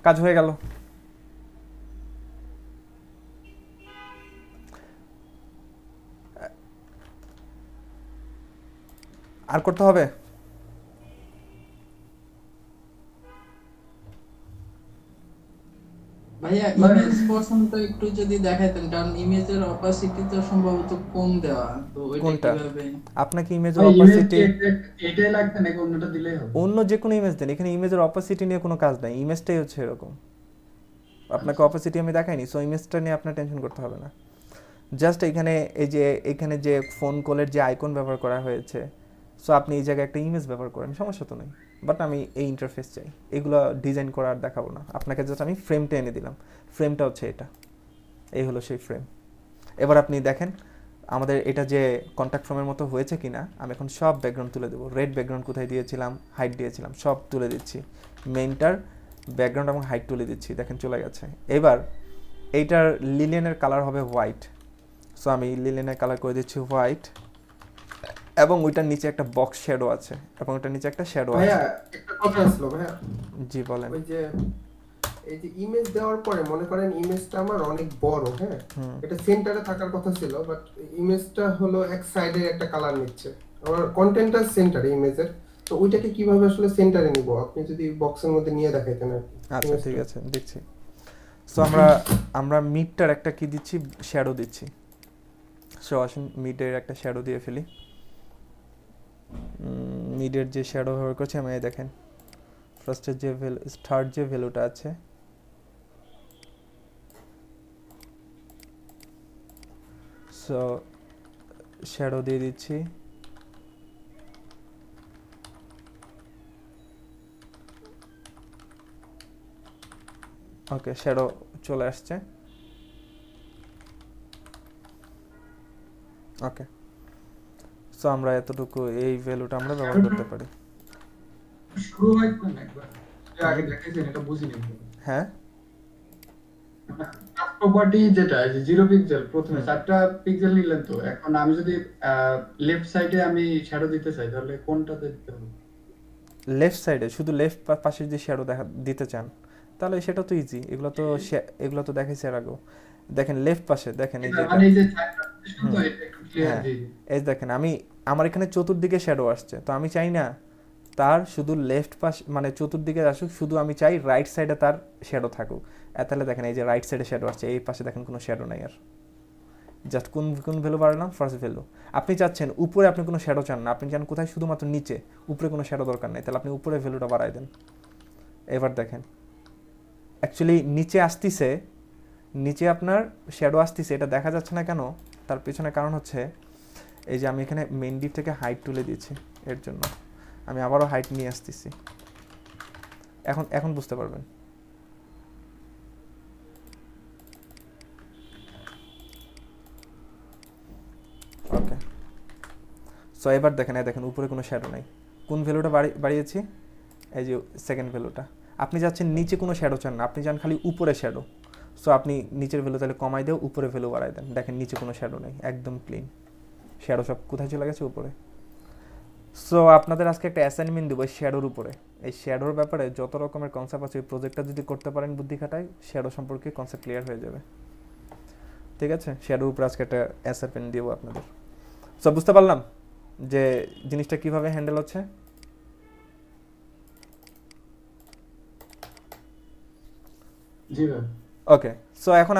কাজ হয়ে গেল। আর করতে হবে? ভাইয়া ইমেজ বসানোটা একটু যদি দেখাইতেন, কারণ ইমেজের অপাসিটি তো সম্ভবত কম দেওয়া, তো ওইটা কোনটা? কিভাবে? আপনাকে ইমেজের অপাসিটি এটাই লাগবে নাকি অন্যটা দিলেই হবে? অন্য যে কোনো ইমেজ দেন, এখানে ইমেজের অপাসিটি নিয়ে কোনো কাজ নাই, ইমেজটাই হচ্ছে এরকম। আপনাকে অপাসিটি আমি দেখাইনি, সো ইমেজটা নিয়ে আপনার টেনশন করতে হবে না। জাস্ট এখানে এই যে এখানে যে ফোন কলের যে আইকন ব্যবহার করা হয়েছে, সো আপনি এই জায়গায় একটা ইমেজ ব্যবহার করেন, সমস্যা তো নেই। বাট আমি এই ইন্টারফেস চাই, এগুলো ডিজাইন করা আর দেখাবো না আপনাকে, জাস্ট আমি ফ্রেমটা এনে দিলাম। ফ্রেমটা হচ্ছে এটা, এই হলো সেই ফ্রেম। এবার আপনি দেখেন আমাদের এটা যে কন্ট্যাক্ট ফর্মের মতো হয়েছে কিনা। আমি এখন সব ব্যাকগ্রাউন্ড তুলে দেবো। রেড ব্যাকগ্রাউন্ড কোথায় দিয়েছিলাম, হাইট দিয়েছিলাম, সব তুলে দিচ্ছি। মেইনটার ব্যাকগ্রাউন্ড এবং হাইট তুলে দিচ্ছি, দেখেন চলে গেছে। এবার এইটার লিলেনের কালার হবে হোয়াইট, সো আমি লিলেনের কালার করে দিচ্ছি হোয়াইট, এবং ওইটার নিচে একটা বক্স শ্যাডো আছে, এবং ওইটার নিচে একটা শ্যাডো আছে। ভাইয়া একটা কথা আসলো ভাইয়া, জি বলেন। ওই যে এই যে ইমেজ দেওয়ার পরে মনে করেন ইমেজটা আমার অনেক বড়, হ্যাঁ এটা সেন্টারে থাকার কথা ছিল, বাট ইমেজটা হলো এক সাইডে একটা কালার নিচ্ছে, আমার কন্টেন্টটা সেন্টারে ইমেজের, তো ওইটাকে কিভাবে আসলে সেন্টারে নিব? আপনি যদি বক্সের মধ্যে নিয়ে দেখাইতেন আর কি। আচ্ছা ঠিক আছে, দেখছি। সো আমরা মিডটার একটা কি দিচ্ছি, শ্যাডো দিচ্ছি। সো আসুন মিডের একটা শ্যাডো দিয়ে ফেলি। মিডের যে শ্যাডো ব্যবহার করছি আমি, দেখেন ফার্স্টের যে স্টার্ট যে ভ্যালুটা আছে, সো শ্যাডো দিয়ে দিচ্ছি। ওকে, শ্যাডো চলে আসছে। ওকে, সো আমরা এতটুকু এই ভ্যালুটা আমরা ব্যবহার করতে পারি। শুরু হয় কোন একবার আগে দেখাইছেন, এটা বুঝিনি। হ্যাঁ, প্রপার্টি যেটা যে 0 পিক্সেল, প্রথমে 4টা পিক্সেল নিলেন, তো এখন আমি যদি লেফট সাইডে আমি শ্যাডো দিতে চাই তাহলে কোনটাতে দিতে হবে? লেফট সাইডে শুধু লেফট পাশে যদি শ্যাডো দিতে চান তাহলে সেটা তো ইজি, এগুলো তো দেখাইছি এর আগেও। দেখেন লেফট পাশে দেখেন এই যে মানে এই যে চারটা পজিশন তো এটা একটু ক্লিয়ার হ্যাঁ দিয়ে দিই। এই দেখেন আমার এখানে চতুর্দিকে শ্যাডো আসছে, তো আমি চাই না তার শুধু লেফট পাশ মানে চতুর্দিকে আসুক, শুধু আমি চাই রাইট সাইডে তার শ্যাডো থাকুক। তাহলে দেখেন এই যে রাইট সাইডে শ্যাডো আসছে, এই পাশে দেখেন কোনো শ্যাডো নাই আর। জাস্ট কোন ভ্যালু বাড়ালাম? First value. আপনি চাচ্ছেন উপরে, আপনি কোনো শ্যাডো চান না, আপনি চান কোথায়? শুধুমাত্র নিচে, উপরে কোনো শ্যাডো দরকার নেই, তাহলে আপনি উপরে ভ্যালুটা বাড়াই দেন। এবার দেখেন অ্যাকচুয়ালি নিচে আসতেছে, নিচে আপনার শ্যাডো আসতেছে, এটা দেখা যাচ্ছে না কেন? তার পেছনে কারণ হচ্ছে এই যে আমি এখানে মেইন ডিপ থেকে হাইট তুলে দিয়েছি, এর জন্য আমি আবারও হাইট নিয়ে আসতেছি। এখন বুঝতে পারবেন। ওকে, সো এবার দেখেন উপরে কোনো শ্যাডো নাই। কোন ভ্যালুটা বাড়িয়েছি? এই যে সেকেন্ড ভ্যালুটা। আপনি যাচ্ছেন নিচে কোনো শ্যাডো চান না, আপনি চান খালি উপরে শ্যাডো। সো আপনি নিচের ভ্যালু তাহলে কমাই দেও, উপরে ভ্যালু বাড়াই দেন। দেখেন নিচে কোনো শ্যাডো নেই, একদম ক্লিন। শ্যাডো সব কোথায় চলে গেছে? উপরে। সো আপনাদের আজকে একটা অ্যাসাইনমেন্ট দেবো শ্যাডোর উপরে। এই শ্যাডোর ব্যাপারে যত রকমের কনসেপ্ট আছে, এই প্রজেক্টটা যদি করতে পারেন বুদ্ধি খাটায়, শ্যাডো সম্পর্কে কনসেপ্ট ক্লিয়ার হয়ে যাবে। ঠিক আছে, শ্যাডোর উপরে আজকে একটা অ্যাসাইনমেন্ট দেবো আপনাদের। সো বুঝতে পারলাম যে জিনিসটা কিভাবে হ্যান্ডেল হচ্ছে। জি ভাই। ওকে, সো এখন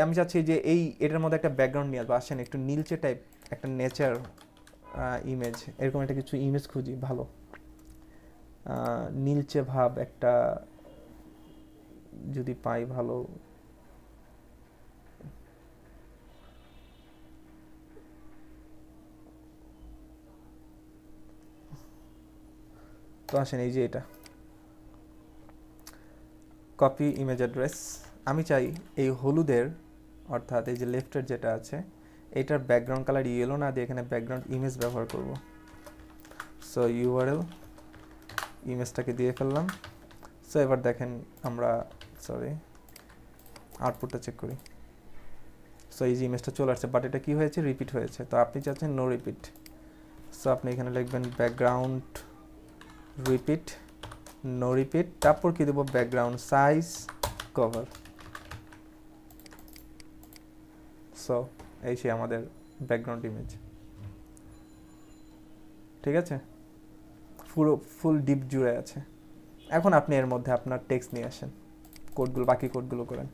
আমি চাচ্ছি যে এটার মধ্যে একটা ব্যাকগ্রাউন্ড নিয়ে আসবো। আসেন একটু নীলচে টাইপ একটা নেচার ইমেজ, এরকম একটা কিছু ইমেজ খুঁজি ভালো, নীলচে ভাব একটা যদি পাই ভালো। তো আসেন এই যে এটা কপি ইমেজ অ্যাড্রেস। আমি চাই এই হলুদের, অর্থাৎ এই যে লেফটের যেটা আছে, এটার ব্যাকগ্রাউন্ড কালার ইয়েলো না দিয়ে এখানে ব্যাকগ্রাউন্ড ইমেজ ব্যবহার করব। সো ইউআরএল ইমেজটাকে দিয়ে ফেললাম। সো এবার দেখেন আমরা আউটপুটটা চেক করি। সো এই যে ইমেজটা চলে আসছে, বাট এটা কি হয়েছে? রিপিট হয়েছে। তো আপনি চাচ্ছেন নো রিপিট। সো আপনি এখানে লিখবেন ব্যাকগ্রাউন্ড রিপিট, নো রিপিট, তারপর কি দেবো? Background size cover. সো এই সে আমাদের ব্যাকগ্রাউন্ড ইমেজ। ঠিক আছে, ফুল ডিপ জুড়ে আছে। এখন আপনি এর মধ্যে আপনার টেক্সট নিয়ে আসেন, বাকি কোডগুলো করেন।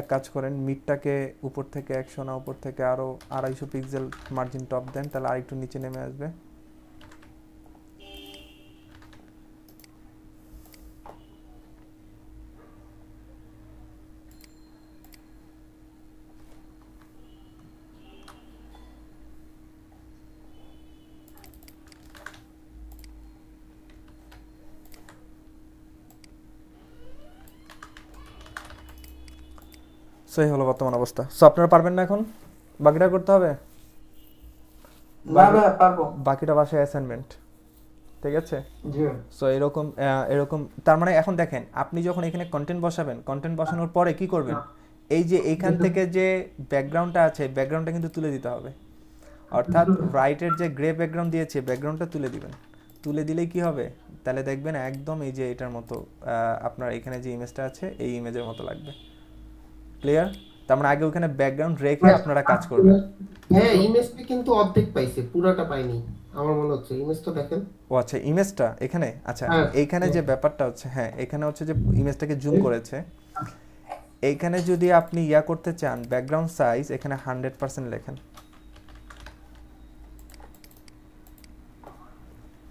এক কাজ করেন, মিডটাকে উপর থেকে 100 না উপর থেকে আরো 250 পিক্সেল মার্জিন টপ দেন, তাহলে আরেকটু নিচে নেমে আসবে। সো এই হলো বর্তমান অবস্থা। সো আপনারা পারবেন না এখন? বাকিটা করতে হবে, বাকিটা বাসায় অ্যাসাইনমেন্ট। ঠিক আছে, সো এরকম তার মানে এখন দেখেন, আপনি যখন এখানে কন্টেন্ট বসাবেন, কন্টেন্ট বসানোর পরে কি করবেন? এই যে এইখান থেকে যে ব্যাকগ্রাউন্ডটা আছে, ব্যাকগ্রাউন্ডটা কিন্তু তুলে দিতে হবে। অর্থাৎ রাইটের যে গ্রে ব্যাকগ্রাউন্ড দিয়েছে, ব্যাকগ্রাউন্ডটা তুলে দিবেন। তুলে দিলেই কি হবে? তাহলে দেখবেন একদম এই যে এটার মতো আপনার এখানে যে ইমেজটা আছে এই ইমেজের মতো লাগবে। ক্লিয়ার? তার মানে আগে ওখানে ব্যাকগ্রাউন্ড রেখে আপনারা কাজ করবেন। হ্যাঁ, ইমেজটা কিন্তু অর্ধেক পাইছে, পুরোটা পাইনি আমার মনে হচ্ছে। ইমেজটা দেখেন। ও আচ্ছা, ইমেজটা এখানে, আচ্ছা এইখানে যে ব্যাপারটা হচ্ছে, হ্যাঁ এখানে হচ্ছে যে ইমেজটাকে জুম করেছে। এইখানে যদি আপনি করতে চান, ব্যাকগ্রাউন্ড সাইজ এখানে 100% লেখেন।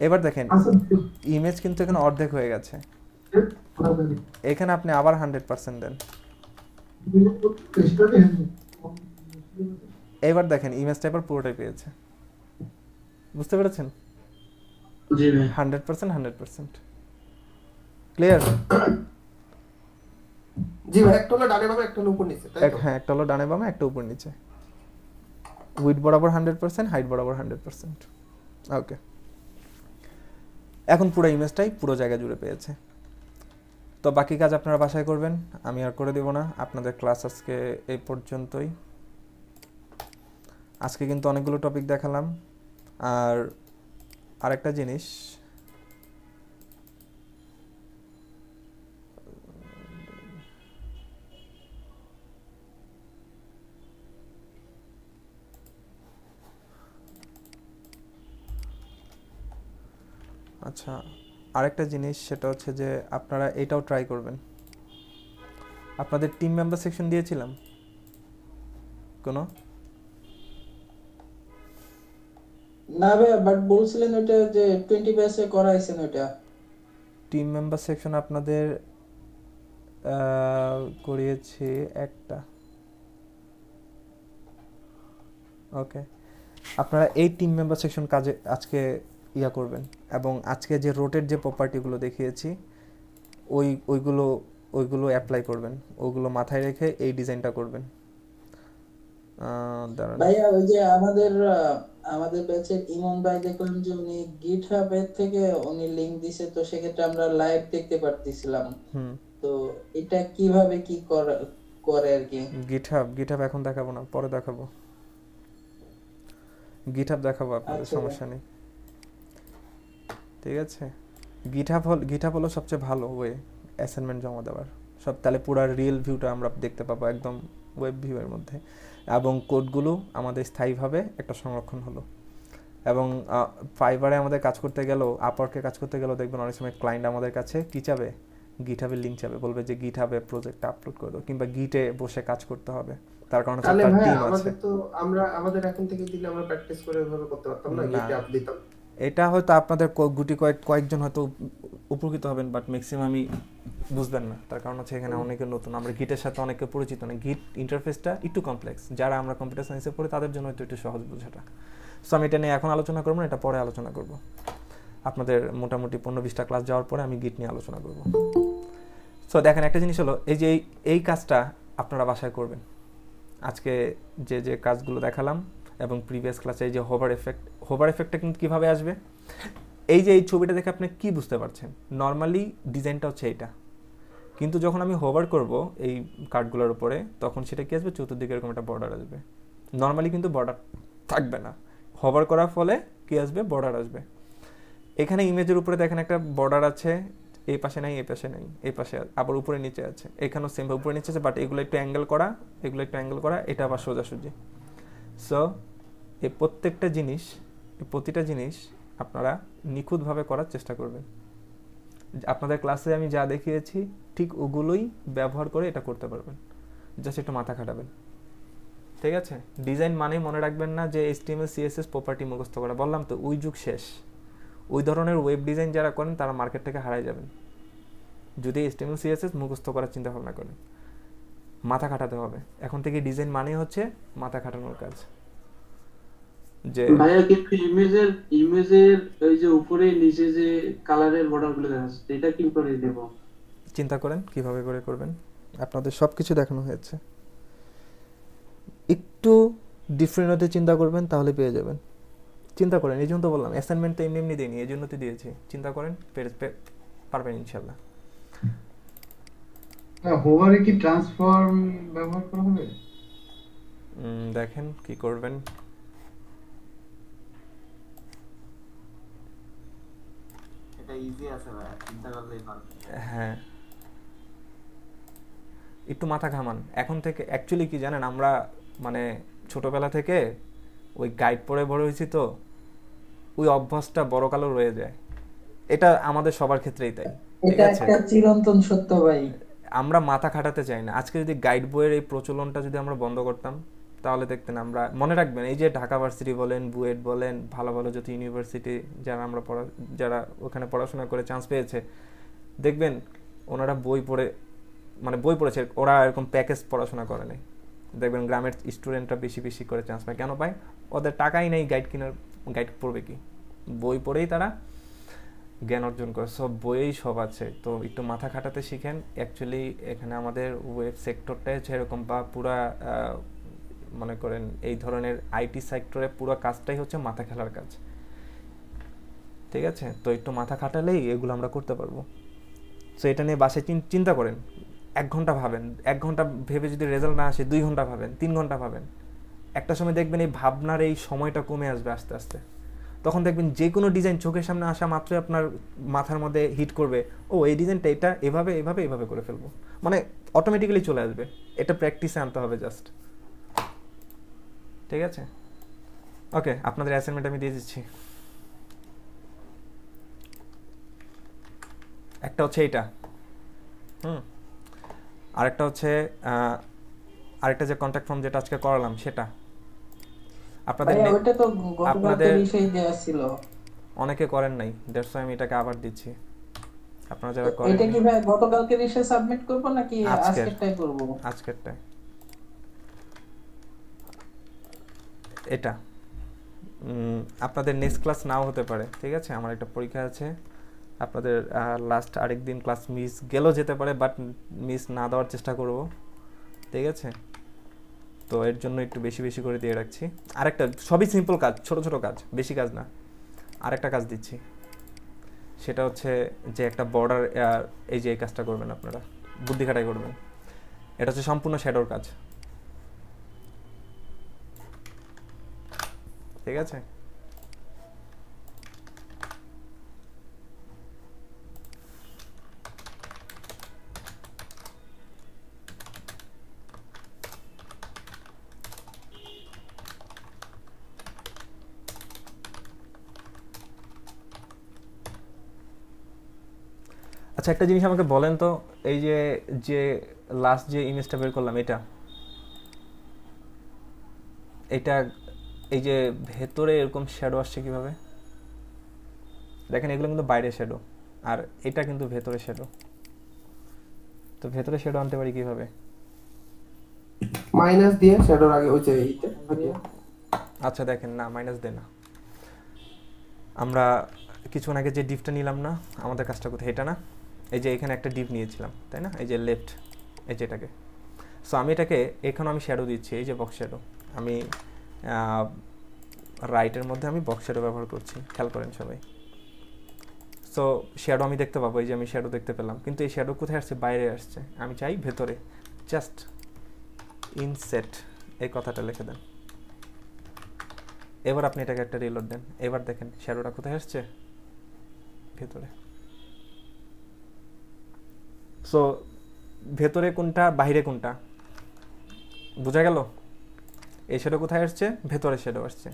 এবার দেখেন ইমেজ কিন্তু এখানে অর্ধেক হয়ে গেছে, এখানে আপনি আবার 100% দেন। এবার দেখেন ইমেজটা এবার পুরোটাই পেয়েছে। বুঝতে পেরেছেন? জি ভাই। 100% ক্লিয়ার? জি ভাই, একটা হলো ডানে বামে, একটা হলো উপর নিচে, তাই তো? হ্যাঁ, একটা হলো ডানে বামে, একটা উপর নিচে। উইডথ বরাবর 100%, হাইট বরাবর 100%। ওকে, এখন পুরো ইমেজটাই পুরো জায়গা জুড়ে পেয়েছে। তো বাকি কাজ আপনারা বাসায় করবেন, আমি আর করে দেব না। আপনাদের ক্লাস আজকে এই পর্যন্তই। আজকে কিন্তু অনেকগুলো টপিক দেখালাম। আর আরেকটা জিনিস, আচ্ছা আরেকটা জিনিস, সেটা হচ্ছে যে আপনারা এটাও ট্রাই করবেন। আপনাদের টিম মেম্বার সেকশন দিয়েছিলাম কোনো? না ভাইয়া, বাট বলছিলেন ওটা যে 20 ব্যাচে করাইছেন ওটা। টিম মেম্বার সেকশন আপনাদের করিয়েছি একটা। ওকে, আপনারা এই টিম মেম্বার সেকশন কাজে আজকে ইয়া করবেন, এবং আজকে যে রোটেট যে প্রপার্টিগুলো দেখিয়েছি ওইগুলো অ্যাপ্লাই করবেন, ওগুলো মাথায় রেখে এই ডিজাইনটা করবেন। দাঁড়ান ভাইয়া, ওই যে আমাদের ব্যাচের ইমন ভাই দেখলাম যে উনি গিটহাব এর থেকে উনি লিংক দিছে, তো সেক্ষেত্রে আমরা লাইভ দেখতে পারতেছিলাম। তো এটা কিভাবে কি করে আর কি? গিটহাব এখন দেখাবো না, পরে দেখাবো। গিটহাব দেখাবো আপনাদের, সমস্যা নেই, ঠিক আছে। গিটহাব হলো সবচেয়ে ভালো ওয়ে অ্যাসাইনমেন্ট জমা দেওয়ার সব, তাহলে পুরো রিয়েল ভিউটা আমরা দেখতে পাবো একদম ওয়েব ভিউয়ের মধ্যে, এবং কোডগুলো আমাদের স্থায়ীভাবে একটা সংরক্ষণ হলো। এবং ফাইবারে আমাদের কাজ করতে গেলেও, আপওয়ার্কে কাজ করতে গেলেও দেখবেন অনেক সময় ক্লায়েন্ট আমাদের কাছে কি চাবে, গিটহাবের লিঙ্ক চাবে, বলবে যে গিটহাবে প্রজেক্টটা আপলোড করে দাও, কিংবা গিটে বসে কাজ করতে হবে, তার কারণে তার টিম আছে। আমাদের তো আমাদের এখন থেকে দিলে আমরা প্র্যাকটিস করে এভাবে করতে পারতাম না, গিটে আপ দিতাম। এটা হয়তো আপনাদের কয়েকজন হয়তো উপকৃত হবেন, বাট ম্যাক্সিমামই বুঝবেন না, তার কারণ হচ্ছে এখানে অনেকে নতুন, আমরা গিটের সাথে অনেকে পরিচিত না। গিট ইন্টারফেসটা একটু কমপ্লেক্স, যারা আমরা কম্পিউটার সায়েন্সে পড়ি তাদের জন্য হয়তো একটু সহজ বোঝাটা। সো আমি এটা নিয়ে এখন আলোচনা করবো না, এটা পরে আলোচনা করব। আপনাদের মোটামুটি 15-20টা ক্লাস যাওয়ার পরে আমি গিট নিয়ে আলোচনা করব। সো দেখেন, একটা জিনিস হলো এই যে এই কাজটা আপনারা বাসায় করবেন। আজকে যে কাজগুলো দেখালাম এবং প্রিভিয়াস ক্লাসে এই যে হোভার এফেক্টটা কিন্তু কীভাবে আসবে, এই যে এই ছবিটা দেখে আপনি কি বুঝতে পারছেন, নর্মালি ডিজাইনটা হচ্ছে এইটা, কিন্তু যখন আমি হোভার করব এই কার্ডগুলোর উপরে, তখন সেটা কি আসবে, চতুর্দিকে এরকম একটা বর্ডার আসবে। নর্মালি কিন্তু বর্ডার থাকবে না, হোভার করার ফলে কি আসবে, বর্ডার আসবে। এখানে ইমেজের উপরে দেখেন একটা বর্ডার আছে, এই পাশে নাই, এই পাশে নেই, এই পাশে আবার উপরে নিচে আছে, এখানেও সেম উপরে নিচে আছে, বাট এগুলো একটু অ্যাঙ্গেল করা, এটা আবার সোজাসুজি। সো এই প্রতিটা জিনিস আপনারা নিখুঁতভাবে করার চেষ্টা করবেন। আপনাদের ক্লাসে আমি যা দেখিয়েছি ঠিক ওগুলোই ব্যবহার করে এটা করতে পারবেন, জাস্ট একটু মাথা খাটাবেন, ঠিক আছে। ডিজাইন মানে মনে রাখবেন না যে HTML CSS প্রপার্টি মুখস্থ করা, বললাম তো ওই যুগ শেষ। ওই ধরনের ওয়েব ডিজাইন যারা করেন তারা মার্কেট থেকে হারাই যাবেন যদি HTML CSS মুখস্থ করার চিন্তা ভাবনা করেন। মাথা খাটাতে হবে, এখন থেকে ডিজাইন মানে হচ্ছে মাথা খাটানোর কাজ। যে ভাইয়া কিন্তু ইমেজের ওই যে উপরে নিচে যে কালারের বর্ডারগুলো দেখা যাচ্ছে, এটা কি করে দেব? চিন্তা করেন কিভাবে করে করবেন, আপনাদের সবকিছু দেখানো হয়েছে। একটু ডিফারেন্ট হতে চিন্তা করবেন, তাহলে পেয়ে যাবেন। চিন্তা করেন, এই জন্য তো বললাম অ্যাসাইনমেন্ট তো এমনি দিইনি, এই জন্য তো দিয়েছি। চিন্তা করেন, পারবেন ইনশাল্লাহ। হোভারে কি ট্রান্সফর্ম ব্যবহার করা হবে? দেখেন কি করবেন। এটা ইজি আছে ভাই, চিন্তা করলেই পারবে। হ্যাঁ, একটু মাথা ঘামান এখন থেকে। অ্যাকচুয়ালি কি জানেন, আমরা মানে ছোটবেলা থেকে ওই গাইড পড়ে বড় হয়েছি, তো ওই অভ্যাসটা বড়কালেও রয়ে যায়। এটা আমাদের সবার ক্ষেত্রেই তাই, ঠিক এটা আছে। একটা চিরন্তন সত্য ভাই। আমরা মাথা খাটাতে চাই না। আজকে যদি গাইড বইয়ের এই প্রচলনটা যদি আমরা বন্ধ করতাম, তাহলে দেখতেন আমরা, মনে রাখবেন এই যে ঢাকা ভার্সিটি বলেন, বুয়েট বলেন, ভালো ভালো যত ইউনিভার্সিটি যারা ওখানে পড়াশোনা করে চান্স পেয়েছে, দেখবেন ওনারা বই পড়েছে, ওরা এরকম প্যাকেজ পড়াশোনা করে নাই। দেখবেন গ্রামের স্টুডেন্টরা বেশি করে চান্স পায়। কেন পায়? ওদের টাকাই নেই গাইড পড়বে কি, বই পড়েই তারা জ্ঞান অর্জন করে। সব বইয়েই সব আছে, তো একটু মাথা খাটাতে শিখেন। অ্যাকচুয়ালি এখানে আমাদের ওয়েব সেক্টরটাই হচ্ছে এরকম, বা পুরা মনে করেন এই ধরনের IT সেক্টরে পুরো কাজটাই হচ্ছে মাথা খেলার কাজ, ঠিক আছে। তো একটু মাথা খাটালেই এগুলো আমরা করতে পারবো। সো এটা নিয়ে বাসায় চিন্তা করেন, 1 ঘন্টা ভাবেন, 1 ঘন্টা ভেবে যদি রেজাল্ট না আসে 2 ঘন্টা ভাবেন, 3 ঘন্টা ভাবেন। একটা সময় দেখবেন এই ভাবনার এই সময়টা কমে আসবে আস্তে আস্তে। তখন দেখবেন যে কোনো ডিজাইন চোখের সামনে আসা মাত্রই আপনার মাথার মধ্যে হিট করবে, ও এই ডিজাইনটা এটা এভাবে এভাবে এভাবে করে ফেলবো, মানে অটোমেটিক্যালি চলে আসবে। এটা প্র্যাকটিসে আনতে হবে জাস্ট, ঠিক আছে? ওকে, আপনাদের অ্যাসাইনমেন্ট আমি দিয়ে দিচ্ছি। একটা হচ্ছে এইটা, আরেকটা হচ্ছে আরেকটা যে কন্ট্যাক্ট ফর্ম যেটা আজকে করালাম সেটা। আপনাদের ওটা তো গতকালকে বিষয় দেয়া ছিল, অনেকে করেন নাই, দ্যাটস ওয়াই আমি এটাকে আবার দিচ্ছি। আপনারা যারা করেন, এটা কি ভাই গতকালকে রিসে সাবমিট করব নাকি আজকেরটাই করব? আজকেরটাই। এটা আপনাদের নেক্সট ক্লাস নাও হতে পারে, ঠিক আছে? আমার একটা পরীক্ষা আছে, আপনাদের লাস্ট আরেকদিন ক্লাস মিস গেলেও যেতে পারে, বাট মিস না দেওয়ার চেষ্টা করব, ঠিক আছে? তো এর জন্য একটু বেশি বেশি করে দিয়ে রাখছি। আরেকটা, সবই সিম্পল কাজ, ছোট ছোট কাজ, বেশি কাজ না। আরেকটা কাজ দিচ্ছি, সেটা হচ্ছে যে একটা বর্ডার, এই যে এই কাজটা করবেন আপনারা, বুদ্ধি খাটাই করবেন। এটা হচ্ছে সম্পূর্ণ শ্যাডোর কাজ, ঠিক আছে? আচ্ছা, একটা জিনিস আমাকে বলেন তো, এই যে যে লাস্ট যে ইমেজটা বের করলাম, এটা এই যে ভেতরে এরকম শ্যাডো আসছে কিভাবে? দেখেন, এগুলো কিন্তু বাইরে শ্যাডো, আর এটা কিন্তু ভেতরে শ্যাডো। তো ভেতরে শ্যাডো আনতে পারি কিভাবে? মাইনাস দিয়ে শ্যাডোর আগে ওই যে আচ্ছা দেখেন, না মাইনাস দে না, আমরা কিছুক্ষণ আগে যে ডিপটা নিলাম না, আমাদের কাজটা কোথায়? এটা না, এই যে এখানে একটা ডিপ নিয়েছিলাম, তাই না? এই যে লেফট, এই যে এটাকে। সো আমি এটাকে এখানে আমি শ্যাডো দিচ্ছি, এই যে বক্স শ্যাডো। আমি রাইটের মধ্যে আমি বক্স শ্যাডো ব্যবহার করছি, খেয়াল করেন সবাই। সো শ্যাডো আমি দেখতে পাবো, এই যে আমি শ্যাডো দেখতে পেলাম, কিন্তু এই শ্যাডো কোথায় আসছে? বাইরে আসছে। আমি চাই ভেতরে, জাস্ট ইনসেট এই কথাটা লিখে দেন। এবার আপনি এটাকে একটা রিলোড দেন, এবার দেখেন শ্যাডোটা কোথায় আসছে? ভেতরে। সো ভেতরে কোনটা, বাইরে কোনটা, বোঝা গেল? এই শ্যাডো কোথায় আসছে? ভেতরে শ্যাডো আসছে।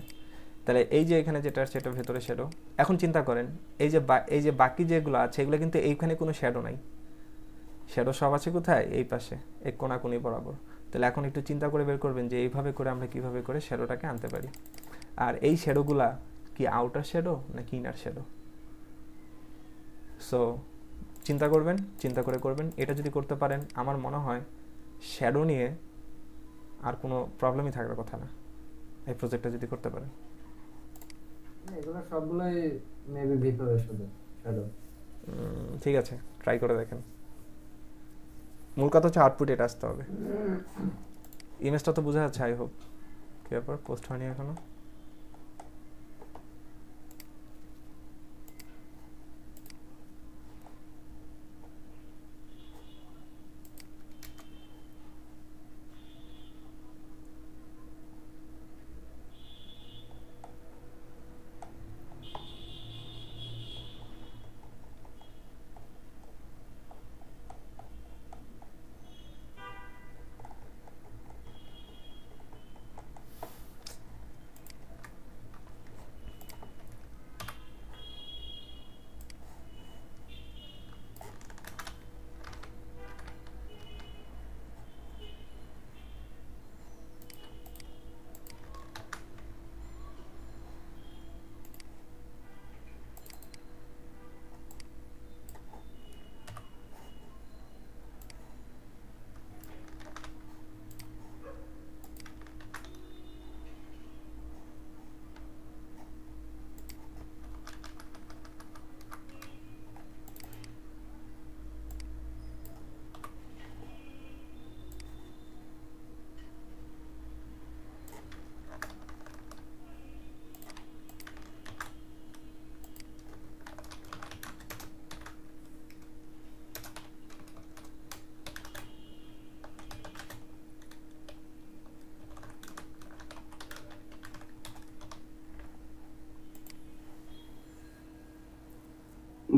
তাহলে এই যে এখানে যেটা আসছে এটা ভেতরে শ্যাডো। এখন চিন্তা করেন, এই যে বাকি যেগুলো আছে এগুলো কিন্তু এইখানে কোনো শ্যাডো নাই, শ্যাডো সব আছে কোথায়? এই পাশে, এই কোনাকুনি বরাবর। তাহলে এখন একটু চিন্তা করে বের করবেন যে এইভাবে করে আমরা কিভাবে করে শ্যাডোটাকে আনতে পারি। আর এই শ্যাডোগুলা কি আউটার শ্যাডো নাকি ইনার শ্যাডো? সো চিন্তা করবেন, চিন্তা করে করবেন। এটা যদি করতে পারেন, আমার মনে হয় শ্যাডো নিয়ে আর কোনো প্রবলেমই থাকার কথা না, এই প্রজেক্টটা যদি করতে পারেন। এগুলো সবগুলোই মেবি ভিতরে শুধু শ্যাডো। ঠিক আছে, ট্রাই করে দেখেন। মূল কথা হচ্ছে আউটপুট এটা আসতে হবে। ইমেজটা তো বোঝা যাচ্ছে, আই হোপ। কি ব্যাপার, পোস্ট হয়নি এখনো?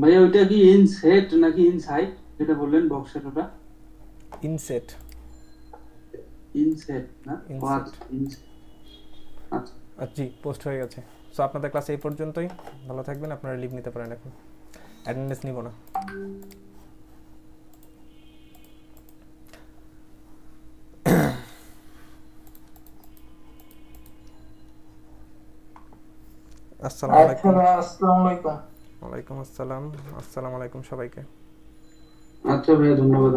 ভাইয়া ওইটা কি ইনসেট নাকি ইনসাইড যেটা বললেন বক্সের ওটা? ইনসেট। ইনসেট না? Inset. আচ্ছা জি, পোস্ট হয়ে গেছে। সো আপনাদের ক্লাস এই পর্যন্তই। ভালো থাকবেন, আপনারা লিভ নিতে পারেন এখন। অ্যাটেন্ডেন্স নিব না। আসসালামু আলাইকুম। আসসালামু আলাইকুম। ওয়ালাইকুম আসসালাম। আসসালামু আলাইকুম সবাইকে। আচ্ছা ভাইয়া, ধন্যবাদ।